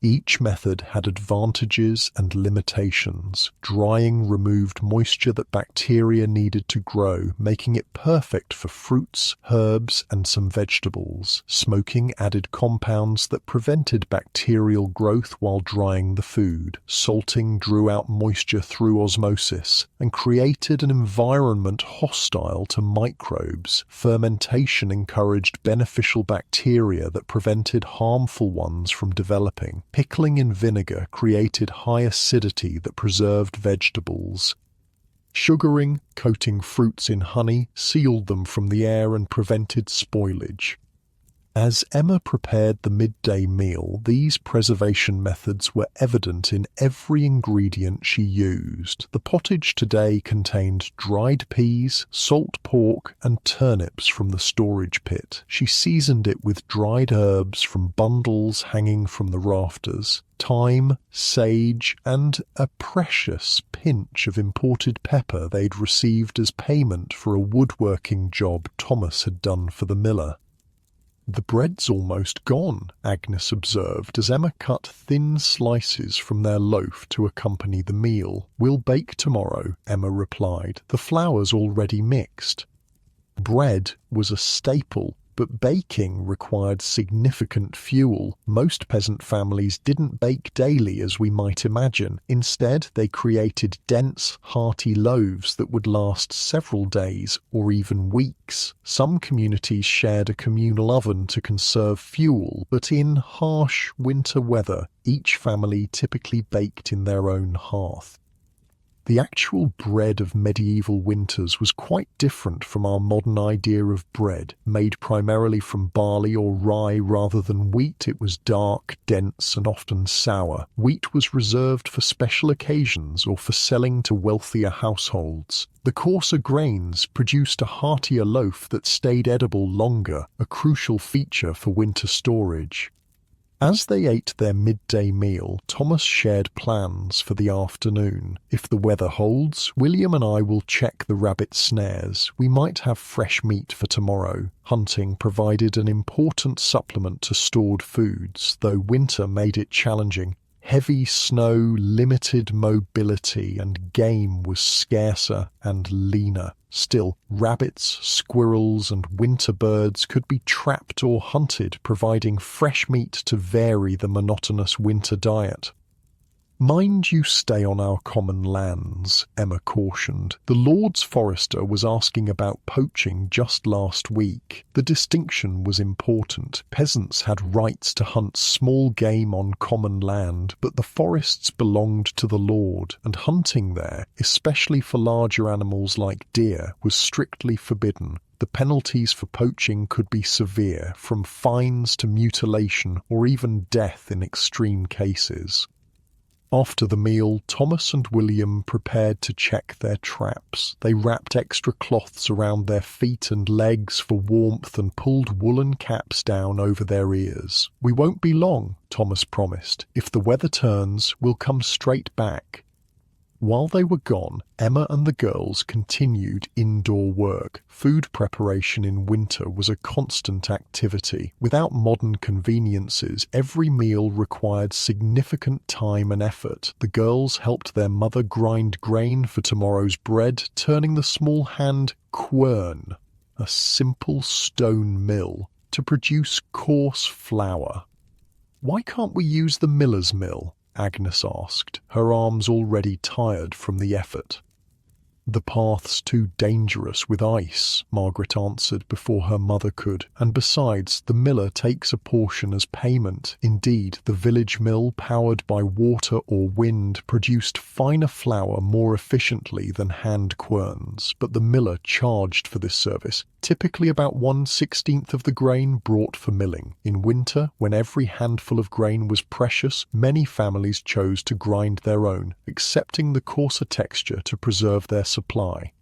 Each method had advantages and limitations. Drying removed moisture that bacteria needed to grow, making it perfect for fruits, herbs, and some vegetables. Smoking added compounds that prevented bacterial growth while drying the food. Salting drew out moisture through osmosis and created an environment hostile to microbes. Fermentation encouraged beneficial bacteria that prevented harmful ones from developing. Pickling in vinegar created high acidity that preserved vegetables. Sugaring, coating fruits in honey, sealed them from the air and prevented spoilage. As Emma prepared the midday meal, these preservation methods were evident in every ingredient she used. The pottage today contained dried peas, salt pork, and turnips from the storage pit. She seasoned it with dried herbs from bundles hanging from the rafters, thyme, sage, and a precious pinch of imported pepper they'd received as payment for a woodworking job Thomas had done for the miller. "The bread's almost gone," Agnes observed as Emma cut thin slices from their loaf to accompany the meal. "We'll bake tomorrow," Emma replied. "The flour's already mixed." Bread was a staple But baking required significant fuel. Most peasant families didn't bake daily as we might imagine. Instead, they created dense, hearty loaves that would last several days or even weeks. Some communities shared a communal oven to conserve fuel, but in harsh winter weather, each family typically baked in their own hearth. The actual bread of medieval winters was quite different from our modern idea of bread. Made primarily from barley or rye rather than wheat, it was dark, dense, and often sour. Wheat was reserved for special occasions or for selling to wealthier households. The coarser grains produced a heartier loaf that stayed edible longer, a crucial feature for winter storage. As they ate their midday meal, Thomas shared plans for the afternoon. If the weather holds, William and I will check the rabbit snares. We might have fresh meat for tomorrow. Hunting provided an important supplement to stored foods, though winter made it challenging. Heavy snow, limited mobility, and game was scarcer and leaner. Still, rabbits, squirrels, and winter birds could be trapped or hunted, providing fresh meat to vary the monotonous winter diet. "Mind you stay on our common lands," Emma cautioned. "The Lord's Forester was asking about poaching just last week. The distinction was important. Peasants had rights to hunt small game on common land, but the forests belonged to the Lord, and hunting there, especially for larger animals like deer, was strictly forbidden. The penalties for poaching could be severe, from fines to mutilation or even death in extreme cases." After the meal, Thomas and William prepared to check their traps. They wrapped extra cloths around their feet and legs for warmth and pulled woolen caps down over their ears. "We won't be long," Thomas promised. "If the weather turns, we'll come straight back." While they were gone, Emma and the girls continued indoor work. Food preparation in winter was a constant activity. Without modern conveniences, every meal required significant time and effort. The girls helped their mother grind grain for tomorrow's bread, turning the small hand quern, a simple stone mill, to produce coarse flour. "Why can't we use the miller's mill?" Agnes asked, her arms already tired from the effort. "The path's too dangerous with ice," Margaret answered before her mother could, "and besides, the miller takes a portion as payment. Indeed, the village mill, powered by water or wind, produced finer flour more efficiently than hand querns, but the miller charged for this service, typically about 1/16 of the grain brought for milling. In winter, when every handful of grain was precious, many families chose to grind their own, accepting the coarser texture to preserve their supply."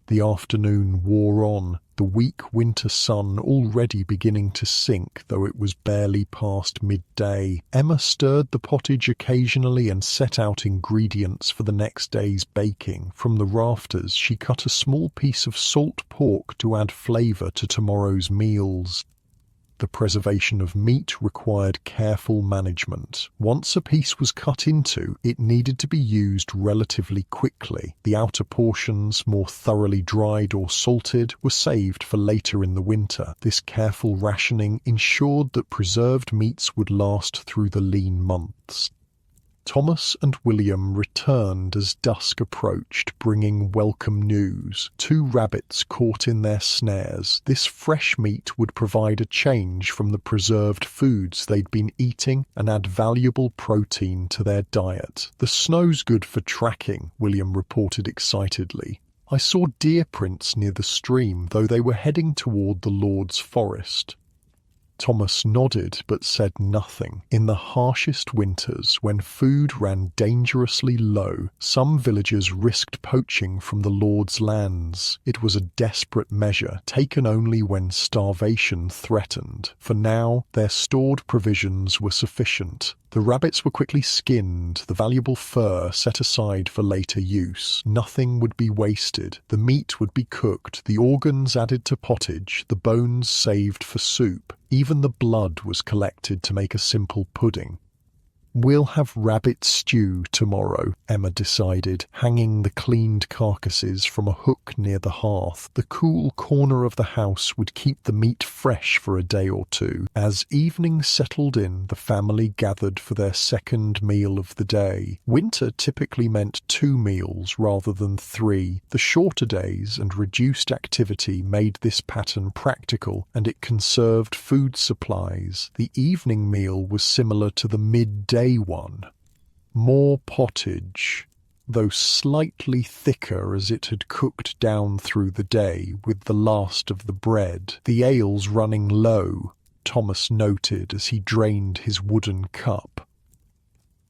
The afternoon wore on, the weak winter sun already beginning to sink, though it was barely past midday. Emma stirred the pottage occasionally and set out ingredients for the next day's baking. From the rafters, she cut a small piece of salt pork to add flavour to tomorrow's meals. The preservation of meat required careful management. Once a piece was cut into, it needed to be used relatively quickly. The outer portions, more thoroughly dried or salted, were saved for later in the winter. This careful rationing ensured that preserved meats would last through the lean months. Thomas and William returned as dusk approached, bringing welcome news. 2 rabbits caught in their snares. This fresh meat would provide a change from the preserved foods they'd been eating and add valuable protein to their diet. "The snow's good for tracking," William reported excitedly. "I saw deer prints near the stream, though they were heading toward the Lord's forest." Thomas nodded but said nothing. In the harshest winters, when food ran dangerously low, some villagers risked poaching from the Lord's lands. It was a desperate measure, taken only when starvation threatened. For now, their stored provisions were sufficient. The rabbits were quickly skinned, the valuable fur set aside for later use. Nothing would be wasted. The meat would be cooked, the organs added to pottage, the bones saved for soup. Even the blood was collected to make a simple pudding. We'll have rabbit stew tomorrow, Emma decided, hanging the cleaned carcasses from a hook near the hearth. The cool corner of the house would keep the meat fresh for a day or two. As evening settled in, the family gathered for their second meal of the day. Winter typically meant 2 meals rather than 3. The shorter days and reduced activity made this pattern practical, and it conserved food supplies. The evening meal was similar to the midday one. More pottage, though slightly thicker as it had cooked down through the day with the last of the bread. The ale's running low, Thomas noted as he drained his wooden cup.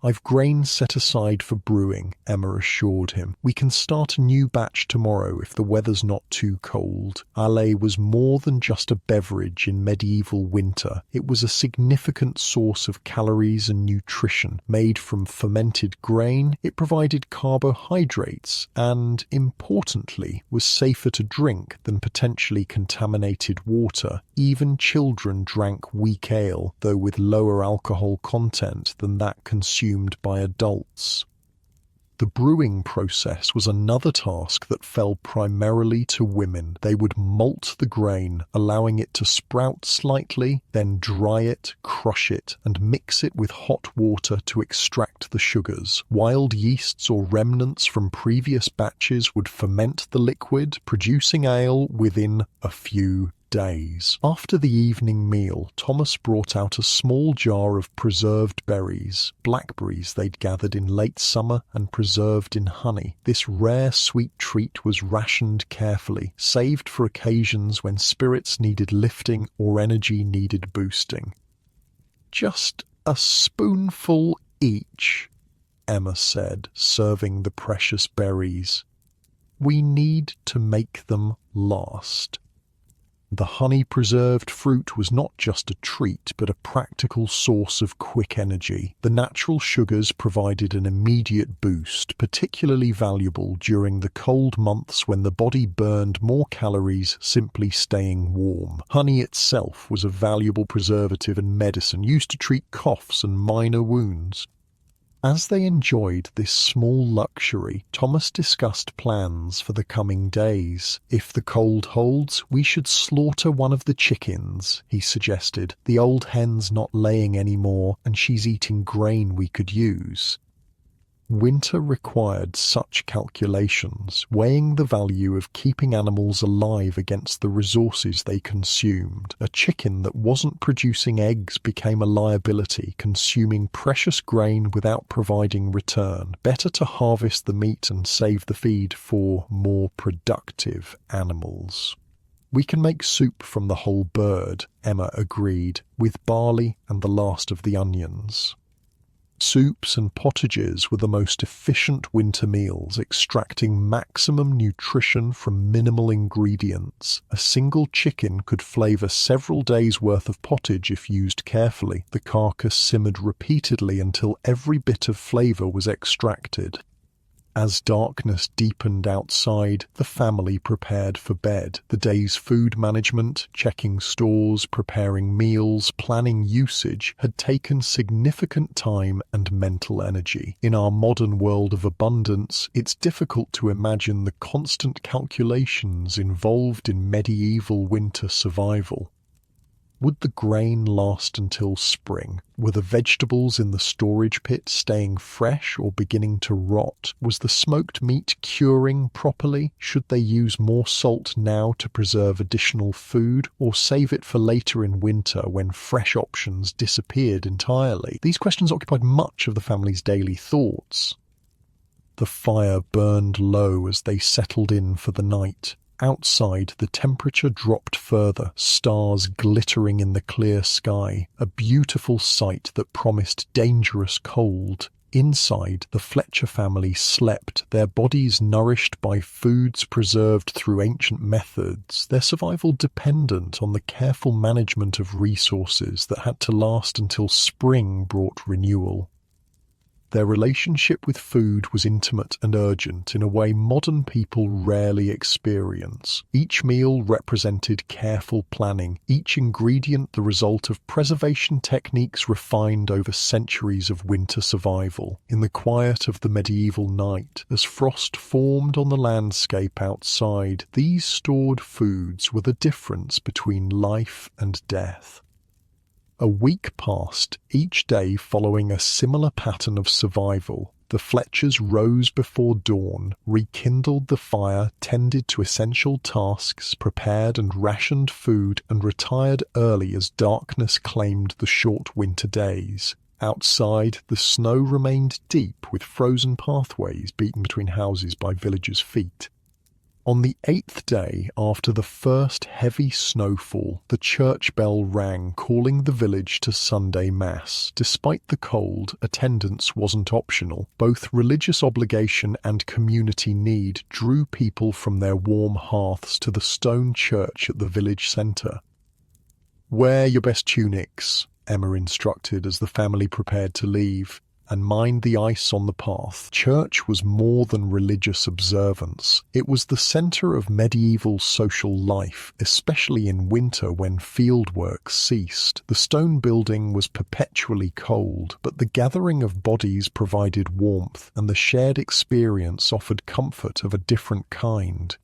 I've grain set aside for brewing, Emma assured him. We can start a new batch tomorrow if the weather's not too cold. Ale was more than just a beverage in medieval winter. It was a significant source of calories and nutrition. Made from fermented grain, it provided carbohydrates and, importantly, was safer to drink than potentially contaminated water. Even children drank weak ale, though with lower alcohol content than that consumed by adults. The brewing process was another task that fell primarily to women. They would malt the grain, allowing it to sprout slightly, then dry it, crush it, and mix it with hot water to extract the sugars. Wild yeasts or remnants from previous batches would ferment the liquid, producing ale within a few days. After the evening meal, Thomas brought out a small jar of preserved berries, blackberries they'd gathered in late summer and preserved in honey. This rare sweet treat was rationed carefully, saved for occasions when spirits needed lifting or energy needed boosting. Just a spoonful each, Emma said, serving the precious berries. We need to make them last. The honey-preserved fruit was not just a treat, but a practical source of quick energy. The natural sugars provided an immediate boost, particularly valuable during the cold months when the body burned more calories simply staying warm. Honey itself was a valuable preservative and medicine used to treat coughs and minor wounds. As they enjoyed this small luxury, Thomas discussed plans for the coming days. If the cold holds, we should slaughter one of the chickens, he suggested. The old hen's not laying anymore, and she's eating grain we could use. Winter required such calculations, weighing the value of keeping animals alive against the resources they consumed. A chicken that wasn't producing eggs became a liability, consuming precious grain without providing return. Better to harvest the meat and save the feed for more productive animals. We can make soup from the whole bird, Emma agreed, with barley and the last of the onions. Soups and potages were the most efficient winter meals, extracting maximum nutrition from minimal ingredients. A single chicken could flavour several days' worth of pottage if used carefully. The carcass simmered repeatedly until every bit of flavour was extracted. As darkness deepened outside, the family prepared for bed. The day's food management, checking stores, preparing meals, planning usage had taken significant time and mental energy. In our modern world of abundance, it's difficult to imagine the constant calculations involved in medieval winter survival. Would the grain last until spring? Were the vegetables in the storage pit staying fresh or beginning to rot? Was the smoked meat curing properly? Should they use more salt now to preserve additional food, or save it for later in winter when fresh options disappeared entirely? These questions occupied much of the family's daily thoughts. The fire burned low as they settled in for the night. Outside, the temperature dropped further, stars glittering in the clear sky, a beautiful sight that promised dangerous cold. Inside, the Fletcher family slept, their bodies nourished by foods preserved through ancient methods, their survival dependent on the careful management of resources that had to last until spring brought renewal. Their relationship with food was intimate and urgent in a way modern people rarely experience. Each meal represented careful planning, each ingredient the result of preservation techniques refined over centuries of winter survival. In the quiet of the medieval night, as frost formed on the landscape outside, these stored foods were the difference between life and death. A week passed, each day following a similar pattern of survival. The Fletchers rose before dawn, rekindled the fire, tended to essential tasks, prepared and rationed food, and retired early as darkness claimed the short winter days. Outside, the snow remained deep, with frozen pathways beaten between houses by villagers' feet. On the 8th day after the first heavy snowfall, the church bell rang, calling the village to Sunday Mass. Despite the cold, attendance wasn't optional. Both religious obligation and community need drew people from their warm hearths to the stone church at the village centre. "Wear your best tunics," Emma instructed as the family prepared to leave, "and mind the ice on the path." Church was more than religious observance. It was the centre of medieval social life, especially in winter when fieldwork ceased. The stone building was perpetually cold, but the gathering of bodies provided warmth, and the shared experience offered comfort of a different kind.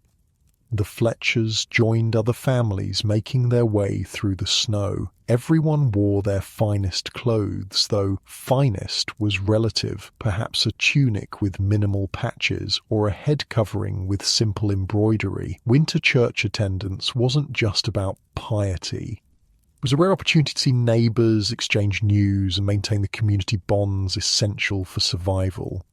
The Fletchers joined other families making their way through the snow. Everyone wore their finest clothes, though finest was relative, perhaps a tunic with minimal patches or a head covering with simple embroidery. Winter church attendance wasn't just about piety. It was a rare opportunity to see neighbours, exchange news, and maintain the community bonds essential for survival.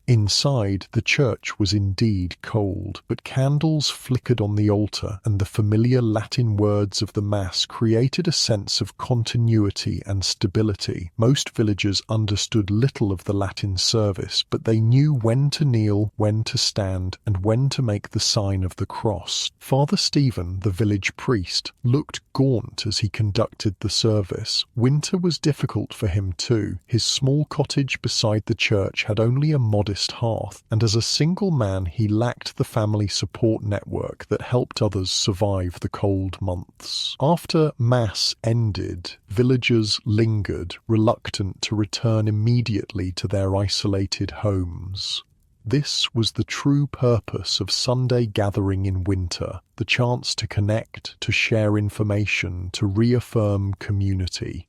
Inside, the church was indeed cold, but candles flickered on the altar, and the familiar Latin words of the Mass created a sense of continuity and stability. Most villagers understood little of the Latin service, but they knew when to kneel, when to stand, and when to make the sign of the cross. Father Stephen, the village priest, looked gaunt as he conducted the service. Winter was difficult for him too. His small cottage beside the church had only a modest hearth, and as a single man he lacked the family support network that helped others survive the cold months. After Mass ended, villagers lingered, reluctant to return immediately to their isolated homes. This was the true purpose of Sunday gathering in winter, the chance to connect, to share information, to reaffirm community.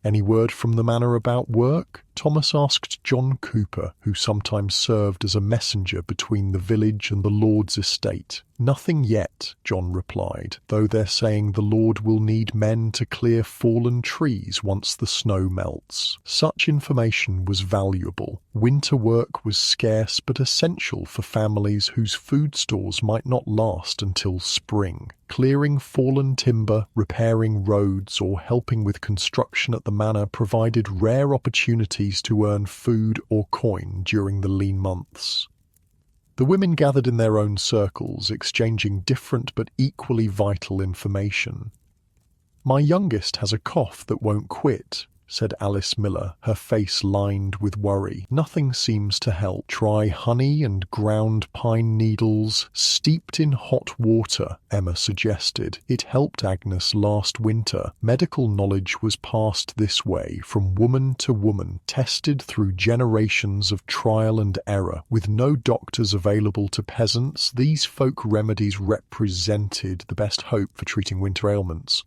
"Any word from the manor about work?" Thomas asked John Cooper, who sometimes served as a messenger between the village and the Lord's estate. "Nothing yet," John replied, "though they're saying the Lord will need men to clear fallen trees once the snow melts." Such information was valuable. Winter work was scarce but essential for families whose food stores might not last until spring. Clearing fallen timber, repairing roads, or helping with construction at the manor provided rare opportunities to earn food or coin during the lean months. The women gathered in their own circles, exchanging different but equally vital information. "My youngest has a cough that won't quit," said Alice Miller, her face lined with worry. "Nothing seems to help. Try honey and ground pine needles steeped in hot water," Emma suggested. "It helped Agnes last winter." Medical knowledge was passed this way, from woman to woman, tested through generations of trial and error. With no doctors available to peasants, these folk remedies represented the best hope for treating winter ailments.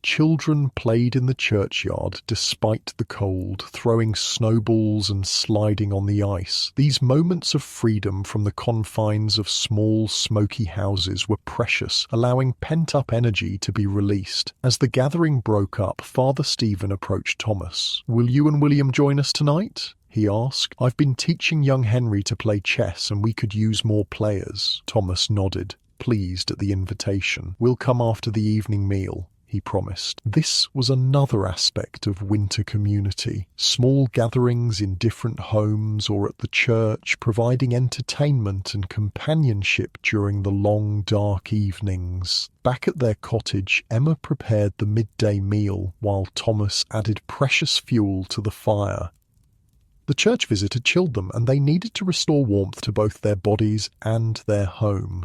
Children played in the churchyard despite the cold, throwing snowballs and sliding on the ice. These moments of freedom from the confines of small, smoky houses were precious, allowing pent-up energy to be released. As the gathering broke up, Father Stephen approached Thomas. "Will you and William join us tonight?" he asked. "I've been teaching young Henry to play chess, and we could use more players." Thomas nodded, pleased at the invitation. "We'll come after the evening meal," he promised. This was another aspect of winter community. Small gatherings in different homes or at the church, providing entertainment and companionship during the long, dark evenings. Back at their cottage, Emma prepared the midday meal while Thomas added precious fuel to the fire. The church visit had chilled them, and they needed to restore warmth to both their bodies and their home.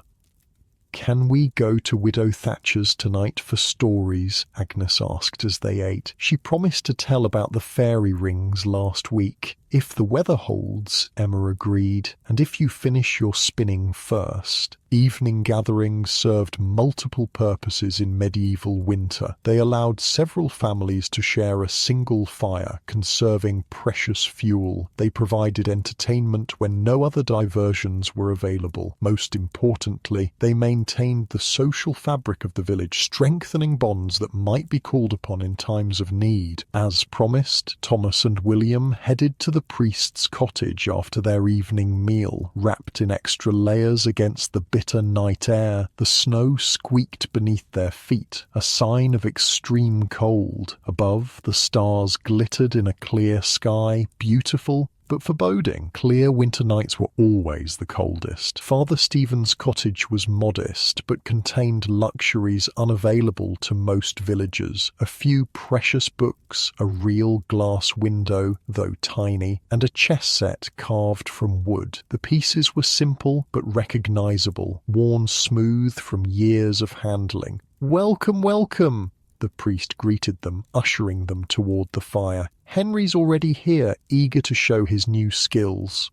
"Can we go to Widow Thatcher's tonight for stories?" Agnes asked as they ate. She promised to tell about the fairy rings last week. "If the weather holds," Emma agreed, "and if you finish your spinning first." Evening gatherings served multiple purposes in medieval winter. They allowed several families to share a single fire, conserving precious fuel. They provided entertainment when no other diversions were available. Most importantly, they maintained the social fabric of the village, strengthening bonds that might be called upon in times of need. As promised, Thomas and William headed to the priest's cottage after their evening meal. Wrapped in extra layers against the bitter night air, the snow squeaked beneath their feet, a sign of extreme cold. Above, the stars glittered in a clear sky, beautiful but foreboding. Clear winter nights were always the coldest. Father Stephen's cottage was modest, but contained luxuries unavailable to most villagers. A few precious books, a real glass window, though tiny, and a chess set carved from wood. The pieces were simple but recognizable, worn smooth from years of handling. "Welcome, welcome!" The priest greeted them, ushering them toward the fire. "Henry's already here, eager to show his new skills."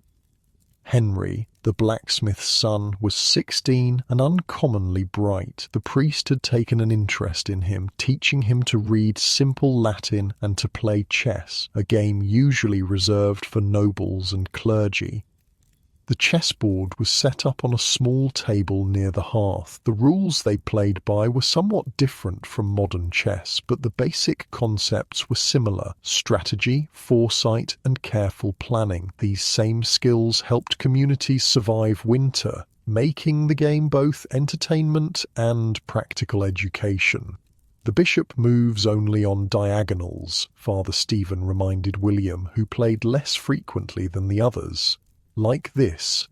Henry, the blacksmith's son, was 16 and uncommonly bright. The priest had taken an interest in him, teaching him to read simple Latin and to play chess, a game usually reserved for nobles and clergy. The chessboard was set up on a small table near the hearth. The rules they played by were somewhat different from modern chess, but the basic concepts were similar: strategy, foresight, and careful planning. These same skills helped communities survive winter, making the game both entertainment and practical education. "The bishop moves only on diagonals," Father Stephen reminded William, who played less frequently than the others. "Like this."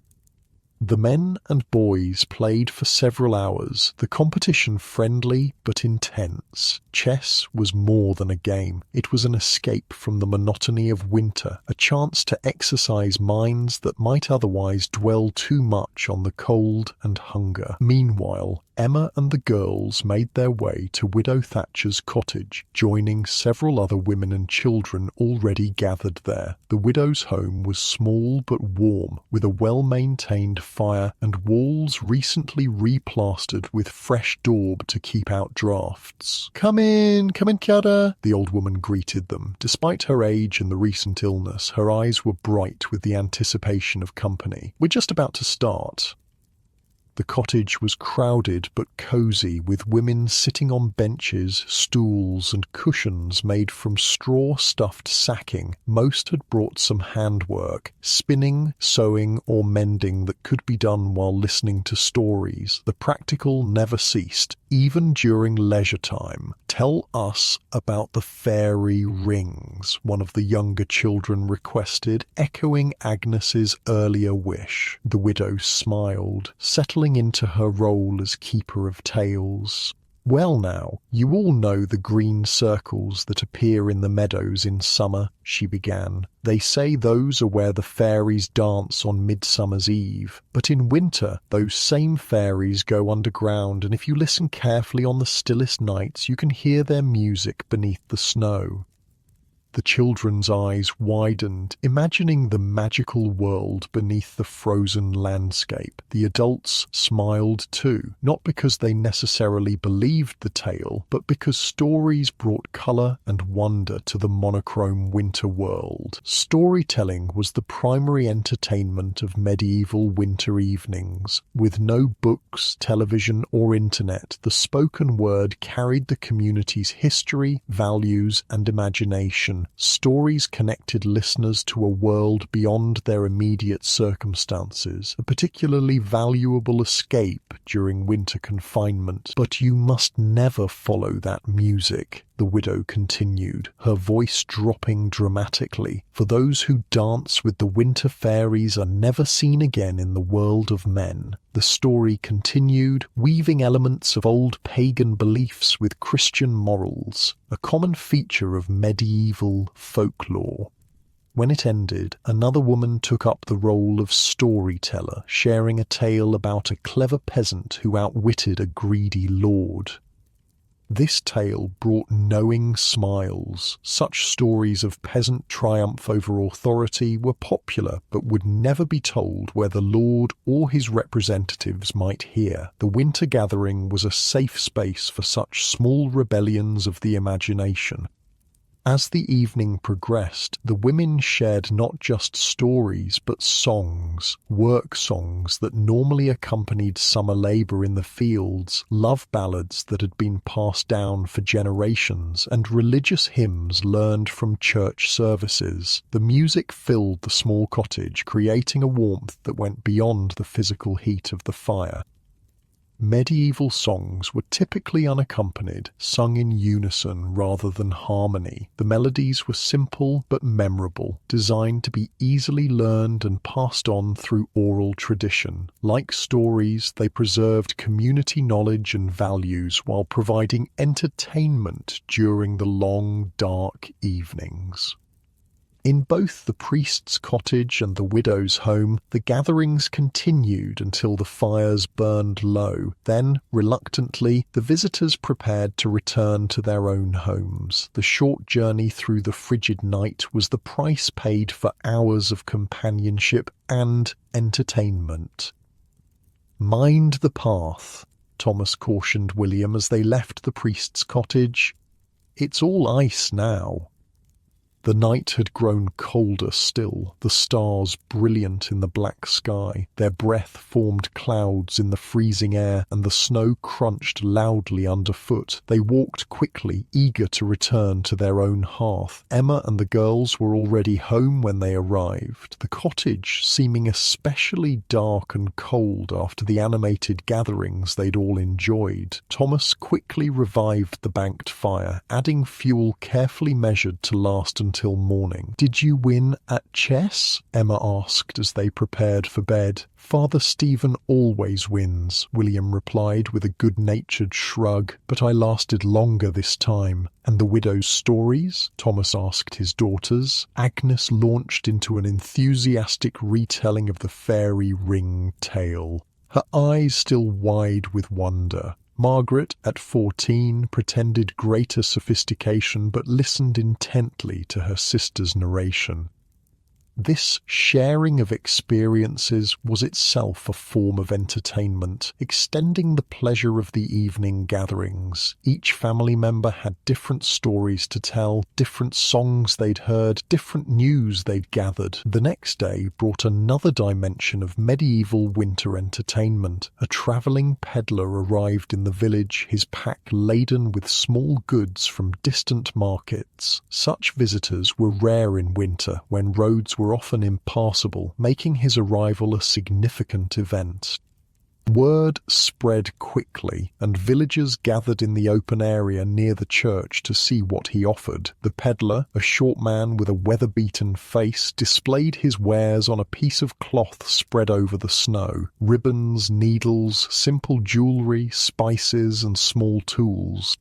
The men and boys played for several hours, the competition friendly but intense. Chess was more than a game. It was an escape from the monotony of winter, a chance to exercise minds that might otherwise dwell too much on the cold and hunger. Meanwhile, Emma and the girls made their way to Widow Thatcher's cottage, joining several other women and children already gathered there. The widow's home was small but warm, with a well-maintained fire and walls recently replastered with fresh daub to keep out drafts. Come in, Chiara," the old woman greeted them. Despite her age and the recent illness, her eyes were bright with the anticipation of company. "We're just about to start." The cottage was crowded but cozy, with women sitting on benches, stools, and cushions made from straw-stuffed sacking. Most had brought some handwork, spinning, sewing, or mending that could be done while listening to stories. The practical never ceased, even during leisure time. "Tell us about the fairy rings," one of the younger children requested, echoing Agnes's earlier wish. The widow smiled, settling into her role as keeper of tales. "Well now, you all know the green circles that appear in the meadows in summer," she began. "They say those are where the fairies dance on Midsummer's Eve. But in winter, those same fairies go underground, and if you listen carefully on the stillest nights, you can hear their music beneath the snow." The children's eyes widened, imagining the magical world beneath the frozen landscape. The adults smiled too, not because they necessarily believed the tale, but because stories brought colour and wonder to the monochrome winter world. Storytelling was the primary entertainment of medieval winter evenings. With no books, television, or internet, the spoken word carried the community's history, values, and imagination. Stories connected listeners to a world beyond their immediate circumstances, a particularly valuable escape during winter confinement. "But you must never follow that music," the widow continued, her voice dropping dramatically. "For those who dance with the winter fairies are never seen again in the world of men." The story continued, weaving elements of old pagan beliefs with Christian morals, a common feature of medieval folklore. When it ended, another woman took up the role of storyteller, sharing a tale about a clever peasant who outwitted a greedy lord. This tale brought knowing smiles. Such stories of peasant triumph over authority were popular, but would never be told where the lord or his representatives might hear. The winter gathering was a safe space for such small rebellions of the imagination. As the evening progressed, the women shared not just stories but songs, work songs that normally accompanied summer labor in the fields, love ballads that had been passed down for generations, and religious hymns learned from church services. The music filled the small cottage, creating a warmth that went beyond the physical heat of the fire. Medieval songs were typically unaccompanied, sung in unison rather than harmony. The melodies were simple but memorable, designed to be easily learned and passed on through oral tradition. Like stories, they preserved community knowledge and values while providing entertainment during the long, dark evenings. In both the priest's cottage and the widow's home, the gatherings continued until the fires burned low. Then, reluctantly, the visitors prepared to return to their own homes. The short journey through the frigid night was the price paid for hours of companionship and entertainment. "Mind the path," Thomas cautioned William as they left the priest's cottage. "It's all ice now." The night had grown colder still, the stars brilliant in the black sky. Their breath formed clouds in the freezing air, and the snow crunched loudly underfoot. They walked quickly, eager to return to their own hearth. Emma and the girls were already home when they arrived, the cottage seeming especially dark and cold after the animated gatherings they'd all enjoyed. Thomas quickly revived the banked fire, adding fuel carefully measured to last until morning. "Did you win at chess?" Emma asked as they prepared for bed. "Father Stephen always wins," William replied with a good-natured shrug, "but I lasted longer this time." "And the widow's stories?" Thomas asked his daughters. Agnes launched into an enthusiastic retelling of the fairy ring tale, her eyes still wide with wonder. Margaret, at 14, pretended greater sophistication but listened intently to her sister's narration. This sharing of experiences was itself a form of entertainment, extending the pleasure of the evening gatherings. Each family member had different stories to tell, different songs they'd heard, different news they'd gathered. The next day brought another dimension of medieval winter entertainment. A travelling peddler arrived in the village, his pack laden with small goods from distant markets. Such visitors were rare in winter, when roads were often impassable, making his arrival a significant event. Word spread quickly, and villagers gathered in the open area near the church to see what he offered. The peddler, a short man with a weather-beaten face, displayed his wares on a piece of cloth spread over the snow. Ribbons, needles, simple jewellery, spices, and small tools.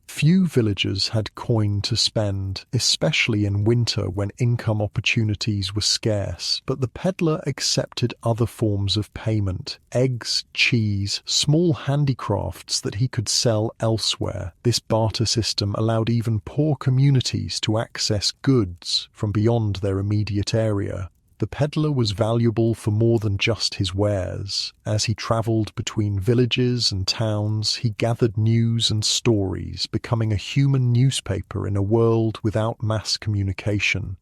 Few villagers had coin to spend, especially in winter when income opportunities were scarce, but the peddler accepted other forms of payment: eggs, cheese, small handicrafts that he could sell elsewhere. This barter system allowed even poor communities to access goods from beyond their immediate area. The peddler was valuable for more than just his wares. As he travelled between villages and towns, he gathered news and stories, becoming a human newspaper in a world without mass communication.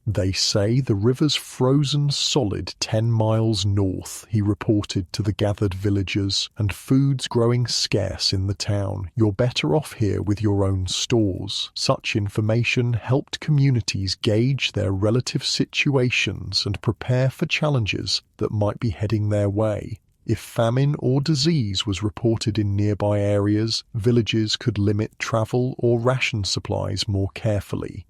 "They say the river's frozen solid 10 miles north," he reported to the gathered villagers, "and food's growing scarce in the town. You're better off here with your own stores." Such information helped communities gauge their relative situations and prepare for challenges that might be heading their way. If famine or disease was reported in nearby areas, villages could limit travel or ration supplies more carefully.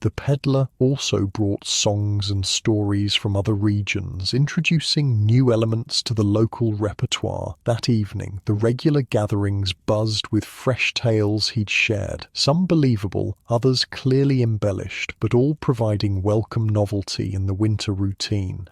The peddler also brought songs and stories from other regions, introducing new elements to the local repertoire. That evening, the regular gatherings buzzed with fresh tales he'd shared, some believable, others clearly embellished, but all providing welcome novelty in the winter routine.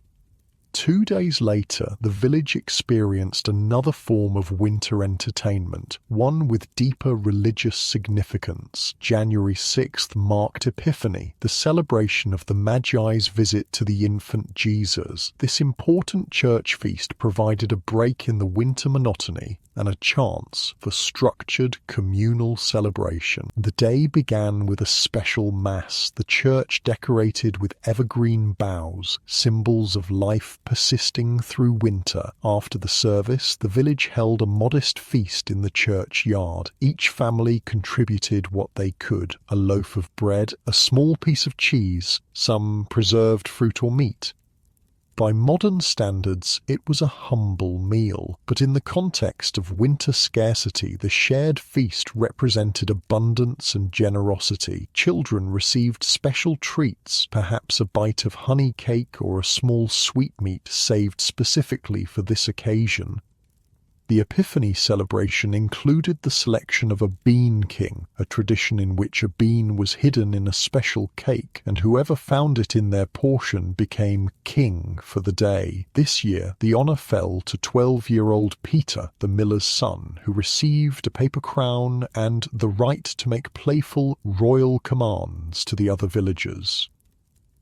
2 days later, the village experienced another form of winter entertainment, one with deeper religious significance. January 6th marked Epiphany, the celebration of the Magi's visit to the infant Jesus. This important church feast provided a break in the winter monotony and a chance for structured communal celebration. The day began with a special mass, the church decorated with evergreen boughs, symbols of life persisting through winter. After the service, the village held a modest feast in the churchyard. Each family contributed what they could: a loaf of bread, a small piece of cheese, some preserved fruit or meat. By modern standards, it was a humble meal, but in the context of winter scarcity, the shared feast represented abundance and generosity. Children received special treats, perhaps a bite of honey cake or a small sweetmeat saved specifically for this occasion. The Epiphany celebration included the selection of a bean king, a tradition in which a bean was hidden in a special cake, and whoever found it in their portion became king for the day. This year, the honor fell to 12-year-old Peter, the miller's son, who received a paper crown and the right to make playful royal commands to the other villagers.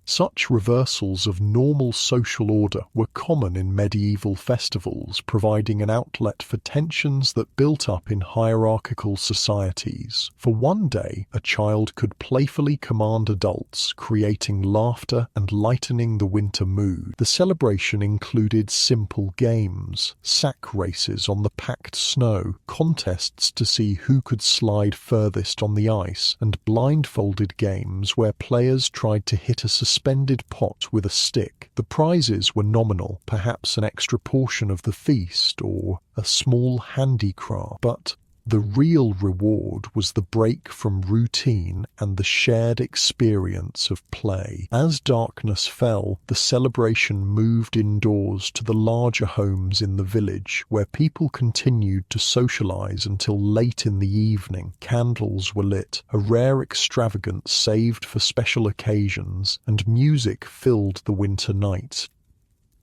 Such reversals of normal social order were common in medieval festivals, providing an outlet for tensions that built up in hierarchical societies. For one day, a child could playfully command adults, creating laughter and lightening the winter mood. The celebration included simple games, sack races on the packed snow, contests to see who could slide furthest on the ice, and blindfolded games where players tried to hit a suspended pot with a stick. The prizes were nominal, perhaps an extra portion of the feast or a small handicraft, but the real reward was the break from routine and the shared experience of play. As darkness fell, the celebration moved indoors to the larger homes in the village, where people continued to socialize until late in the evening. Candles were lit, a rare extravagance saved for special occasions, and music filled the winter nights.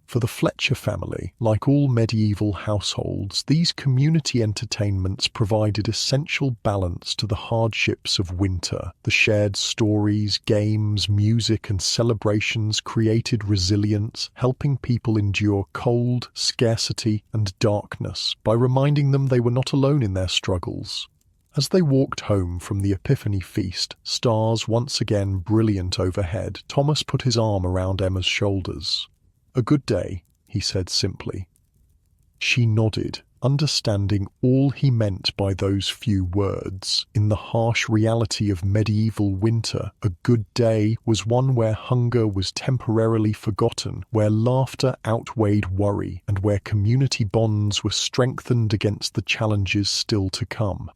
For the Fletcher family, like all medieval households, these community entertainments provided essential balance to the hardships of winter. The shared stories, games, music, and celebrations created resilience, helping people endure cold, scarcity, and darkness by reminding them they were not alone in their struggles. As they walked home from the Epiphany feast, stars once again brilliant overhead, Thomas put his arm around Emma's shoulders. "A good day," he said simply. She nodded, understanding all he meant by those few words. In the harsh reality of medieval winter, a good day was one where hunger was temporarily forgotten, where laughter outweighed worry, and where community bonds were strengthened against the challenges still to come.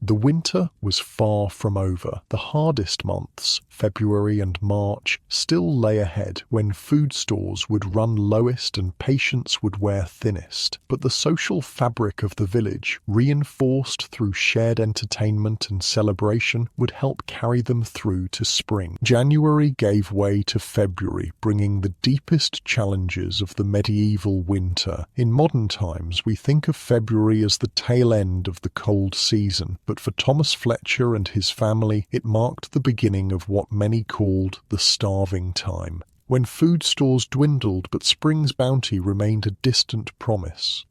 The winter was far from over. The hardest months, February and March, still lay ahead, when food stores would run lowest and patience would wear thinnest. But the social fabric of the village, reinforced through shared entertainment and celebration, would help carry them through to spring. January gave way to February, bringing the deepest challenges of the medieval winter. In modern times, we think of February as the tail end of the cold season, but for Thomas Fletcher and his family, it marked the beginning of what many called the starving time, when food stores dwindled but spring's bounty remained a distant promise.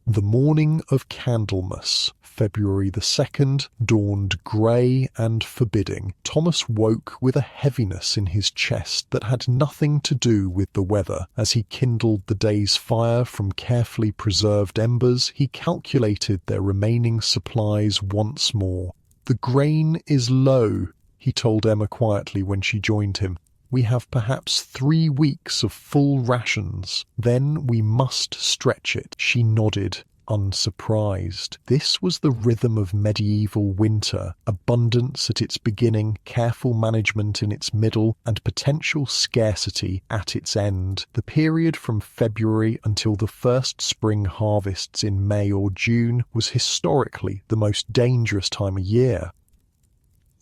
The morning of Candlemas, February the 2nd, dawned grey and forbidding. Thomas woke with a heaviness in his chest that had nothing to do with the weather. As he kindled the day's fire from carefully preserved embers, he calculated their remaining supplies once more. "The grain is low," he told Emma quietly when she joined him. "We have perhaps 3 weeks of full rations. Then we must stretch it." She nodded. unsurprised. This was the rhythm of medieval winter: abundance at its beginning, careful management in its middle, and potential scarcity at its end. The period from February until the first spring harvests in May or June was historically the most dangerous time of year.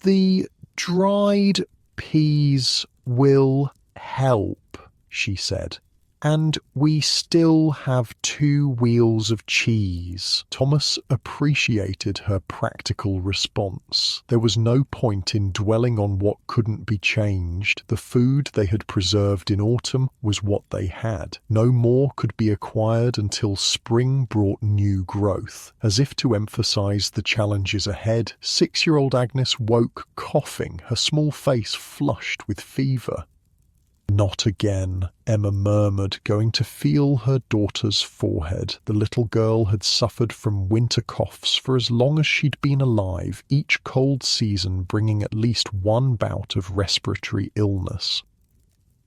"The dried peas will help," she said. "And we still have 2 wheels of cheese." Thomas appreciated her practical response. There was no point in dwelling on what couldn't be changed. The food they had preserved in autumn was what they had. No more could be acquired until spring brought new growth. As if to emphasize the challenges ahead, 6-year-old Agnes woke coughing, her small face flushed with fever. "Not again," Emma murmured, going to feel her daughter's forehead. The little girl had suffered from winter coughs for as long as she'd been alive, each cold season bringing at least one bout of respiratory illness.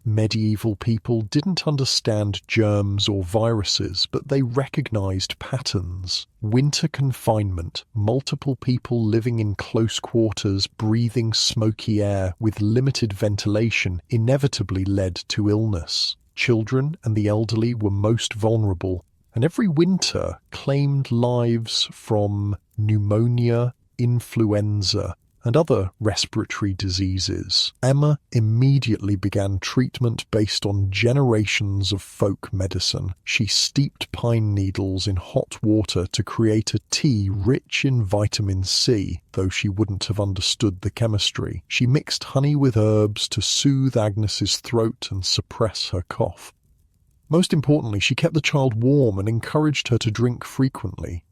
Medieval people didn't understand germs or viruses, but they recognized patterns. Winter confinement, multiple people living in close quarters, breathing smoky air with limited ventilation, inevitably led to illness. Children and the elderly were most vulnerable, and every winter claimed lives from pneumonia, influenza, and other respiratory diseases. Emma immediately began treatment based on generations of folk medicine. She steeped pine needles in hot water to create a tea rich in vitamin C, though she wouldn't have understood the chemistry. She mixed honey with herbs to soothe Agnes's throat and suppress her cough. Most importantly, she kept the child warm and encouraged her to drink frequently.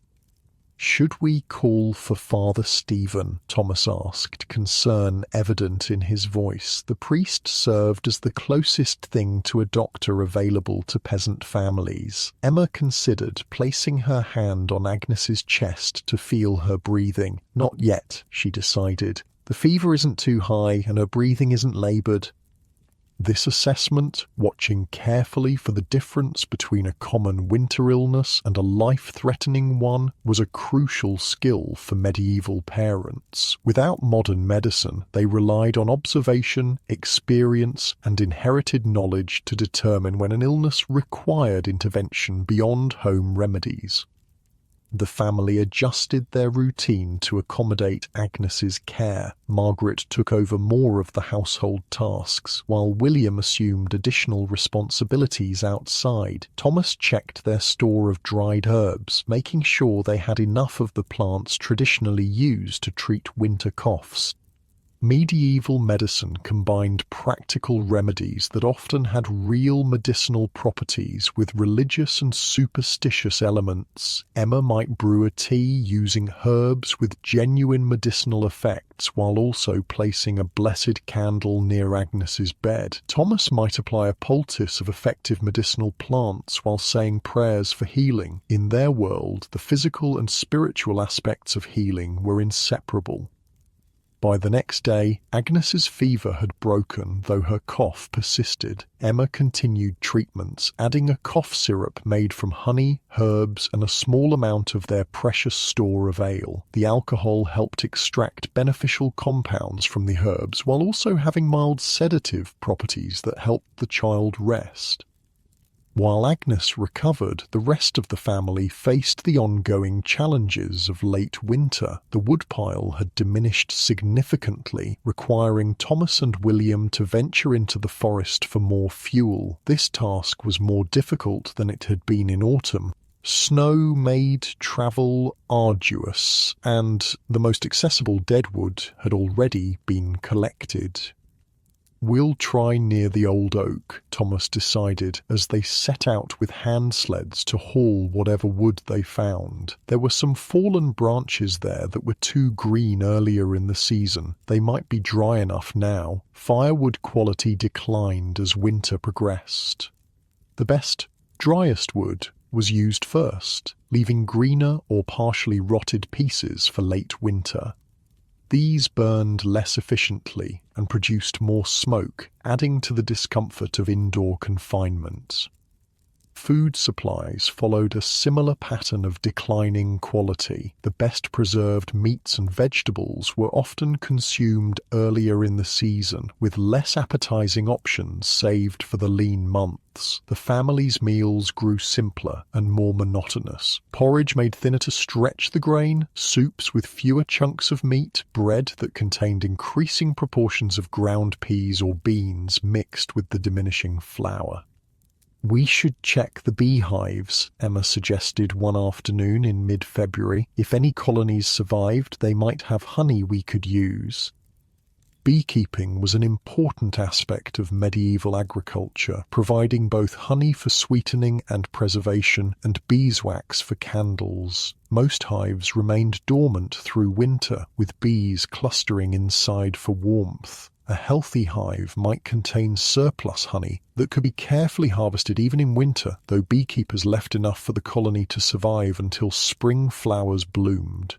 "Should we call for Father Stephen?" Thomas asked, concern evident in his voice. The priest served as the closest thing to a doctor available to peasant families. Emma considered, placing her hand on Agnes's chest to feel her breathing. "Not yet," she decided. "The fever isn't too high and her breathing isn't laboured." This assessment, watching carefully for the difference between a common winter illness and a life-threatening one, was a crucial skill for medieval parents. Without modern medicine, they relied on observation, experience, and inherited knowledge to determine when an illness required intervention beyond home remedies. The family adjusted their routine to accommodate Agnes's care. Margaret took over more of the household tasks, while William assumed additional responsibilities outside. Thomas checked their store of dried herbs, making sure they had enough of the plants traditionally used to treat winter coughs. Medieval medicine combined practical remedies that often had real medicinal properties with religious and superstitious elements. Emma might brew a tea using herbs with genuine medicinal effects while also placing a blessed candle near Agnes's bed. Thomas might apply a poultice of effective medicinal plants while saying prayers for healing. In their world, the physical and spiritual aspects of healing were inseparable. By the next day, Agnes's fever had broken, though her cough persisted. Emma continued treatments, adding a cough syrup made from honey, herbs, and a small amount of their precious store of ale. The alcohol helped extract beneficial compounds from the herbs, while also having mild sedative properties that helped the child rest. While Agnes recovered, the rest of the family faced the ongoing challenges of late winter. The woodpile had diminished significantly, requiring Thomas and William to venture into the forest for more fuel. This task was more difficult than it had been in autumn. Snow made travel arduous, and the most accessible deadwood had already been collected. "We'll try near the old oak," Thomas decided, as they set out with hand sleds to haul whatever wood they found. There were some fallen branches there that were too green earlier in the season. They might be dry enough now. Firewood quality declined as winter progressed. The best, driest wood was used first, leaving greener or partially rotted pieces for late winter. These burned less efficiently and produced more smoke, adding to the discomfort of indoor confinement. Food supplies followed a similar pattern of declining quality. The best preserved meats and vegetables were often consumed earlier in the season, with less appetizing options saved for the lean months. The family's meals grew simpler and more monotonous. Porridge made thinner to stretch the grain, soups with fewer chunks of meat, bread that contained increasing proportions of ground peas or beans mixed with the diminishing flour. "We should check the beehives," Emma suggested one afternoon in mid-February. "If any colonies survived, they might have honey we could use." Beekeeping was an important aspect of medieval agriculture, providing both honey for sweetening and preservation and beeswax for candles. Most hives remained dormant through winter, with bees clustering inside for warmth. A healthy hive might contain surplus honey that could be carefully harvested even in winter, though beekeepers left enough for the colony to survive until spring flowers bloomed.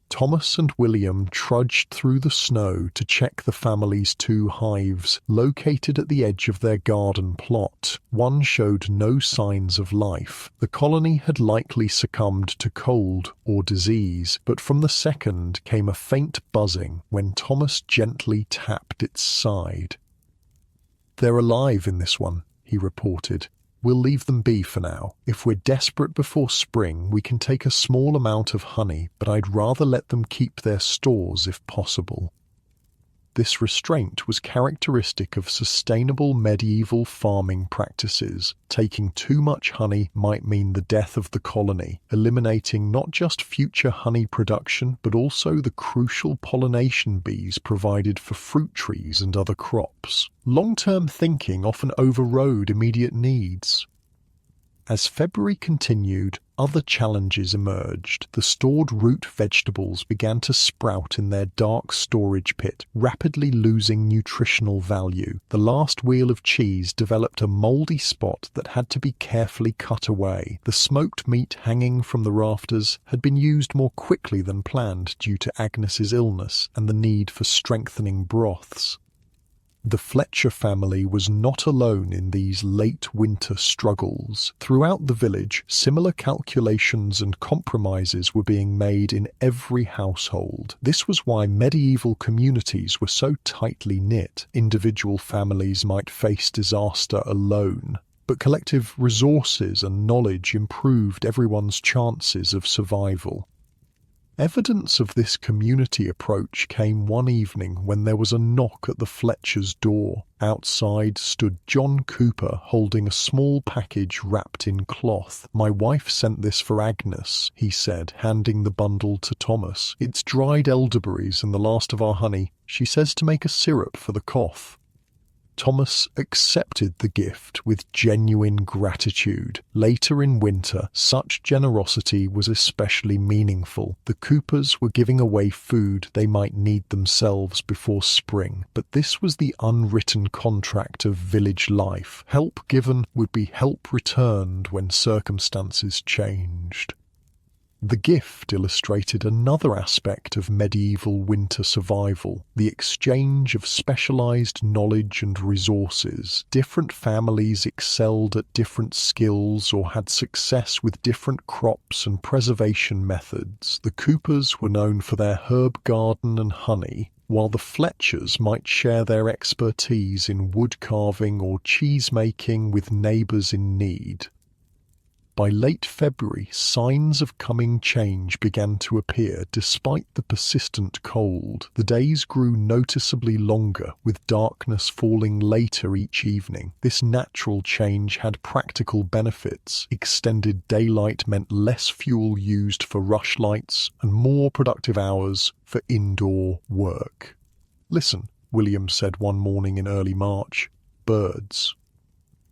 Thomas and William trudged through the snow to check the family's 2 hives, located at the edge of their garden plot. One showed no signs of life. The colony had likely succumbed to cold or disease, but from the second came a faint buzzing when Thomas gently tapped its side. "They're alive in this one," he reported. "We'll leave them be for now. If we're desperate before spring, we can take a small amount of honey, but I'd rather let them keep their stores if possible." This restraint was characteristic of sustainable medieval farming practices. Taking too much honey might mean the death of the colony, eliminating not just future honey production, but also the crucial pollination bees provided for fruit trees and other crops. Long-term thinking often overrode immediate needs. As February continued, other challenges emerged. The stored root vegetables began to sprout in their dark storage pit, rapidly losing nutritional value. The last wheel of cheese developed a mouldy spot that had to be carefully cut away. The smoked meat hanging from the rafters had been used more quickly than planned due to Agnes's illness and the need for strengthening broths. The Fletcher family was not alone in these late winter struggles. Throughout the village, similar calculations and compromises were being made in every household. This was why medieval communities were so tightly knit. Individual families might face disaster alone, but collective resources and knowledge improved everyone's chances of survival. Evidence of this community approach came one evening when there was a knock at the Fletcher's door. Outside stood John Cooper holding a small package wrapped in cloth. "My wife sent this for Agnes," he said, handing the bundle to Thomas. "It's dried elderberries and the last of our honey. She says to make a syrup for the cough." Thomas accepted the gift with genuine gratitude. Later in winter, such generosity was especially meaningful. The Coopers were giving away food they might need themselves before spring, but this was the unwritten contract of village life. Help given would be help returned when circumstances changed. The gift illustrated another aspect of medieval winter survival, the exchange of specialized knowledge and resources. Different families excelled at different skills or had success with different crops and preservation methods. The Coopers were known for their herb garden and honey, while the Fletchers might share their expertise in wood carving or cheese making with neighbors in need. By late February, signs of coming change began to appear despite the persistent cold. The days grew noticeably longer, with darkness falling later each evening. This natural change had practical benefits. Extended daylight meant less fuel used for rushlights and more productive hours for indoor work. "Listen," William said one morning in early March, "birds."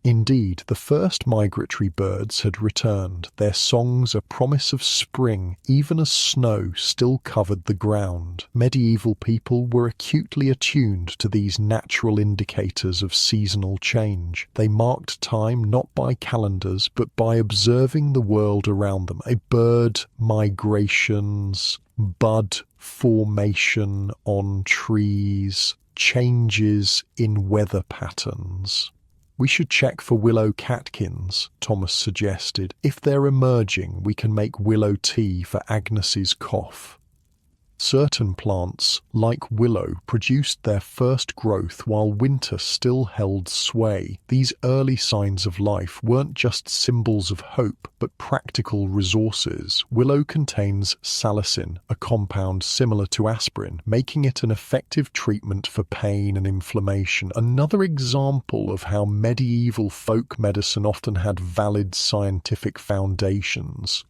Indeed, the first migratory birds had returned, their songs a promise of spring, even as snow still covered the ground. Medieval people were acutely attuned to these natural indicators of seasonal change. They marked time not by calendars, but by observing the world around them. A bird migrations, bud formation on trees, changes in weather patterns. We should check for willow catkins, Thomas suggested. If they're emerging, we can make willow tea for Agnes's cough. Certain plants, like willow, produced their first growth while winter still held sway. These early signs of life weren't just symbols of hope, but practical resources. Willow contains salicin, a compound similar to aspirin, making it an effective treatment for pain and inflammation. Another example of how medieval folk medicine often had valid scientific foundations.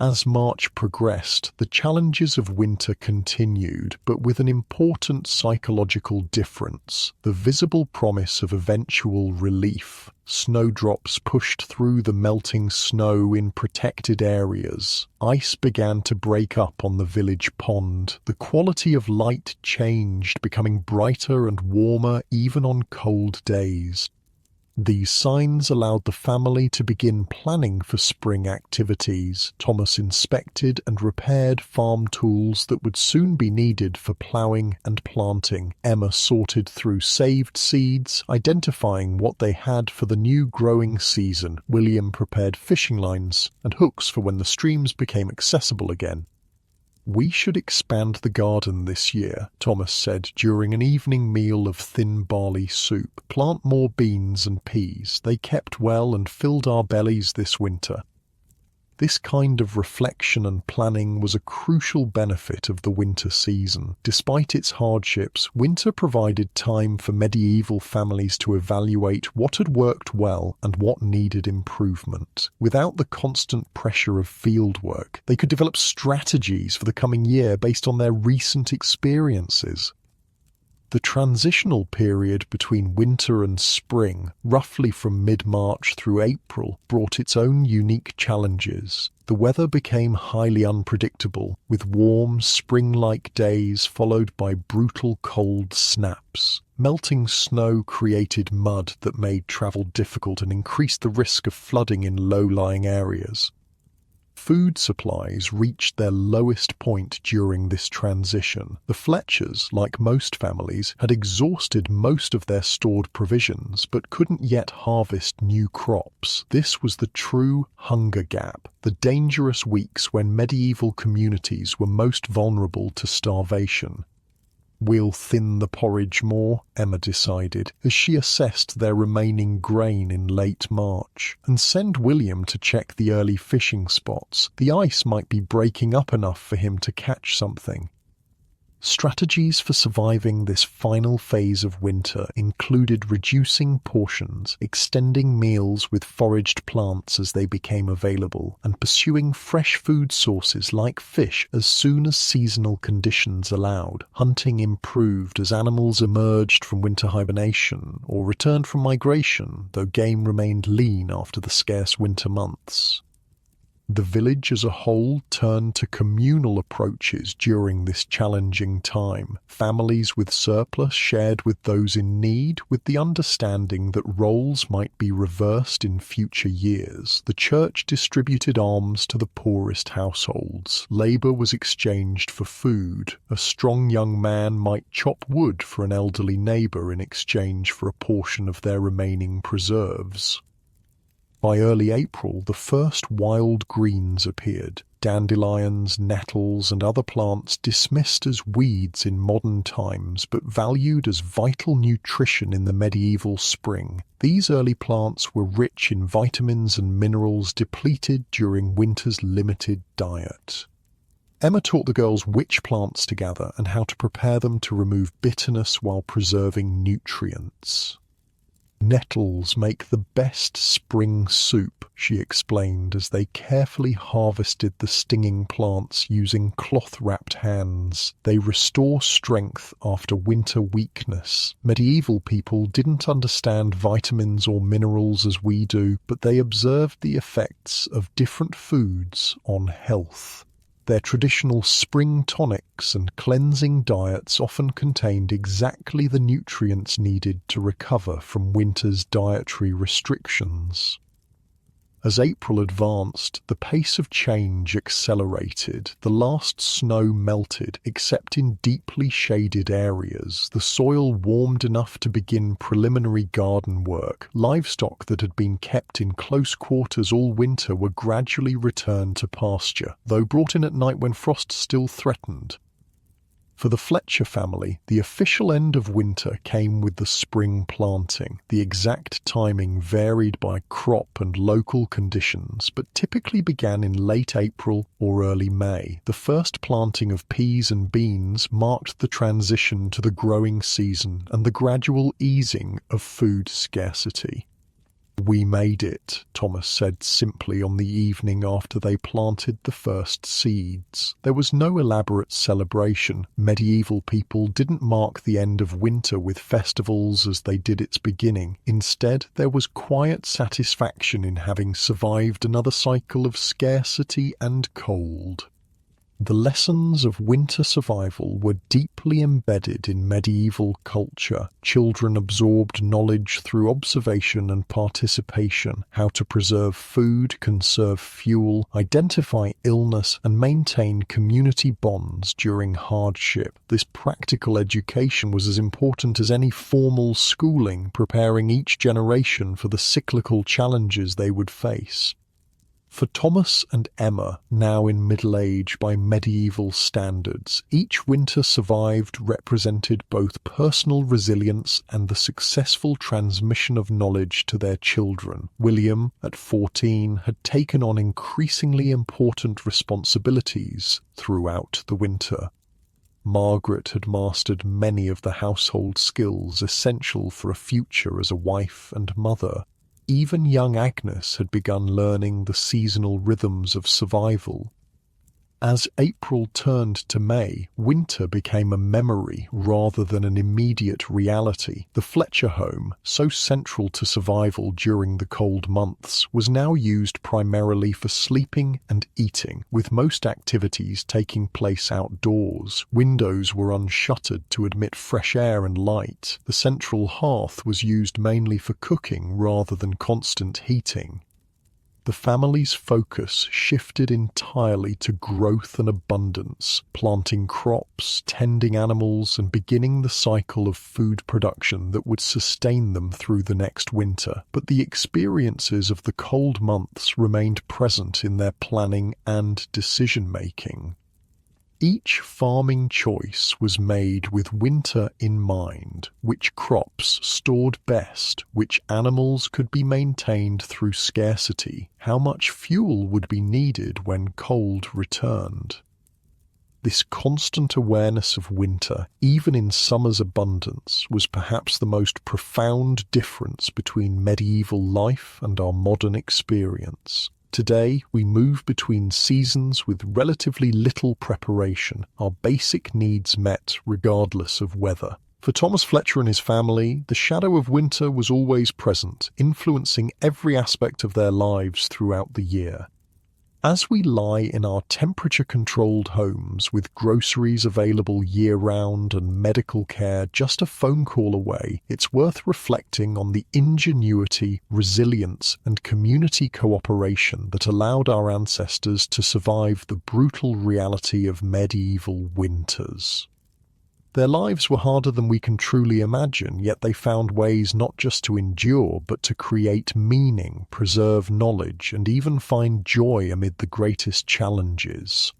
As March progressed, the challenges of winter continued, but with an important psychological difference: the visible promise of eventual relief. Snowdrops pushed through the melting snow in protected areas. Ice began to break up on the village pond. The quality of light changed, becoming brighter and warmer even on cold days. These signs allowed the family to begin planning for spring activities. Thomas inspected and repaired farm tools that would soon be needed for ploughing and planting. Emma sorted through saved seeds, identifying what they had for the new growing season. William prepared fishing lines and hooks for when the streams became accessible again. "We should expand the garden this year," Thomas said during an evening meal of thin barley soup. "Plant more beans and peas. They kept well and filled our bellies this winter." This kind of reflection and planning was a crucial benefit of the winter season. Despite its hardships, winter provided time for medieval families to evaluate what had worked well and what needed improvement. Without the constant pressure of fieldwork, they could develop strategies for the coming year based on their recent experiences. The transitional period between winter and spring, roughly from mid-March through April, brought its own unique challenges. The weather became highly unpredictable, with warm, spring-like days followed by brutal cold snaps. Melting snow created mud that made travel difficult and increased the risk of flooding in low-lying areas. Food supplies reached their lowest point during this transition. The Fletchers, like most families, had exhausted most of their stored provisions, but couldn't yet harvest new crops. This was the true hunger gap, the dangerous weeks when medieval communities were most vulnerable to starvation. "We'll thin the porridge more," Emma decided, as she assessed their remaining grain in late March, "and send William to check the early fishing spots. The ice might be breaking up enough for him to catch something." Strategies for surviving this final phase of winter included reducing portions, extending meals with foraged plants as they became available, and pursuing fresh food sources like fish as soon as seasonal conditions allowed. Hunting improved as animals emerged from winter hibernation or returned from migration, though game remained lean after the scarce winter months. The village as a whole turned to communal approaches during this challenging time. Families with surplus shared with those in need, with the understanding that roles might be reversed in future years. The church distributed alms to the poorest households. Labor was exchanged for food. A strong young man might chop wood for an elderly neighbor in exchange for a portion of their remaining preserves. By early April, the first wild greens appeared. Dandelions, nettles, and other plants dismissed as weeds in modern times, but valued as vital nutrition in the medieval spring. These early plants were rich in vitamins and minerals depleted during winter's limited diet. Emma taught the girls which plants to gather and how to prepare them to remove bitterness while preserving nutrients. "Nettles make the best spring soup," she explained as they carefully harvested the stinging plants using cloth-wrapped hands. They restore strength after winter weakness. Medieval people didn't understand vitamins or minerals as we do, but they observed the effects of different foods on health. Their traditional spring tonics and cleansing diets often contained exactly the nutrients needed to recover from winter's dietary restrictions. As April advanced, the pace of change accelerated. The last snow melted, except in deeply shaded areas. The soil warmed enough to begin preliminary garden work. Livestock that had been kept in close quarters all winter were gradually returned to pasture, though brought in at night when frost still threatened. For the Fletcher family, the official end of winter came with the spring planting. The exact timing varied by crop and local conditions, but typically began in late April or early May. The first planting of peas and beans marked the transition to the growing season and the gradual easing of food scarcity. "We made it," Thomas said simply on the evening after they planted the first seeds. There was no elaborate celebration. Medieval people didn't mark the end of winter with festivals as they did its beginning. Instead, there was quiet satisfaction in having survived another cycle of scarcity and cold. The lessons of winter survival were deeply embedded in medieval culture. Children absorbed knowledge through observation and participation, how to preserve food, conserve fuel, identify illness, and maintain community bonds during hardship. This practical education was as important as any formal schooling, preparing each generation for the cyclical challenges they would face. For Thomas and Emma, now in middle age by medieval standards, each winter survived represented both personal resilience and the successful transmission of knowledge to their children. William, at 14, had taken on increasingly important responsibilities throughout the winter. Margaret had mastered many of the household skills essential for a future as a wife and mother. Even young Agnes had begun learning the seasonal rhythms of survival. As April turned to May, winter became a memory rather than an immediate reality. The Fletcher home, so central to survival during the cold months, was now used primarily for sleeping and eating, with most activities taking place outdoors. Windows were unshuttered to admit fresh air and light. The central hearth was used mainly for cooking rather than constant heating. The family's focus shifted entirely to growth and abundance, planting crops, tending animals, and beginning the cycle of food production that would sustain them through the next winter. But the experiences of the cold months remained present in their planning and decision-making. Each farming choice was made with winter in mind: which crops stored best, which animals could be maintained through scarcity, how much fuel would be needed when cold returned. This constant awareness of winter, even in summer's abundance, was perhaps the most profound difference between medieval life and our modern experience. Today, we move between seasons with relatively little preparation, our basic needs met regardless of weather. For Thomas Fletcher and his family, the shadow of winter was always present, influencing every aspect of their lives throughout the year. As we lie in our temperature-controlled homes with groceries available year-round and medical care just a phone call away, it's worth reflecting on the ingenuity, resilience, and community cooperation that allowed our ancestors to survive the brutal reality of medieval winters. Their lives were harder than we can truly imagine, yet they found ways not just to endure, but to create meaning, preserve knowledge, and even find joy amid the greatest challenges.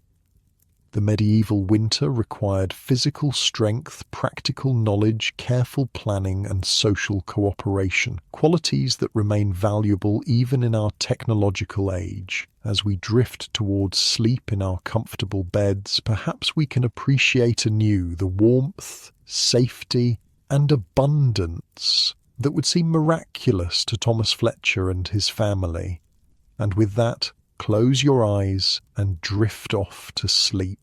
The medieval winter required physical strength, practical knowledge, careful planning, and social cooperation, qualities that remain valuable even in our technological age. As we drift towards sleep in our comfortable beds, perhaps we can appreciate anew the warmth, safety, and abundance that would seem miraculous to Thomas Fletcher and his family. And with that, close your eyes and drift off to sleep.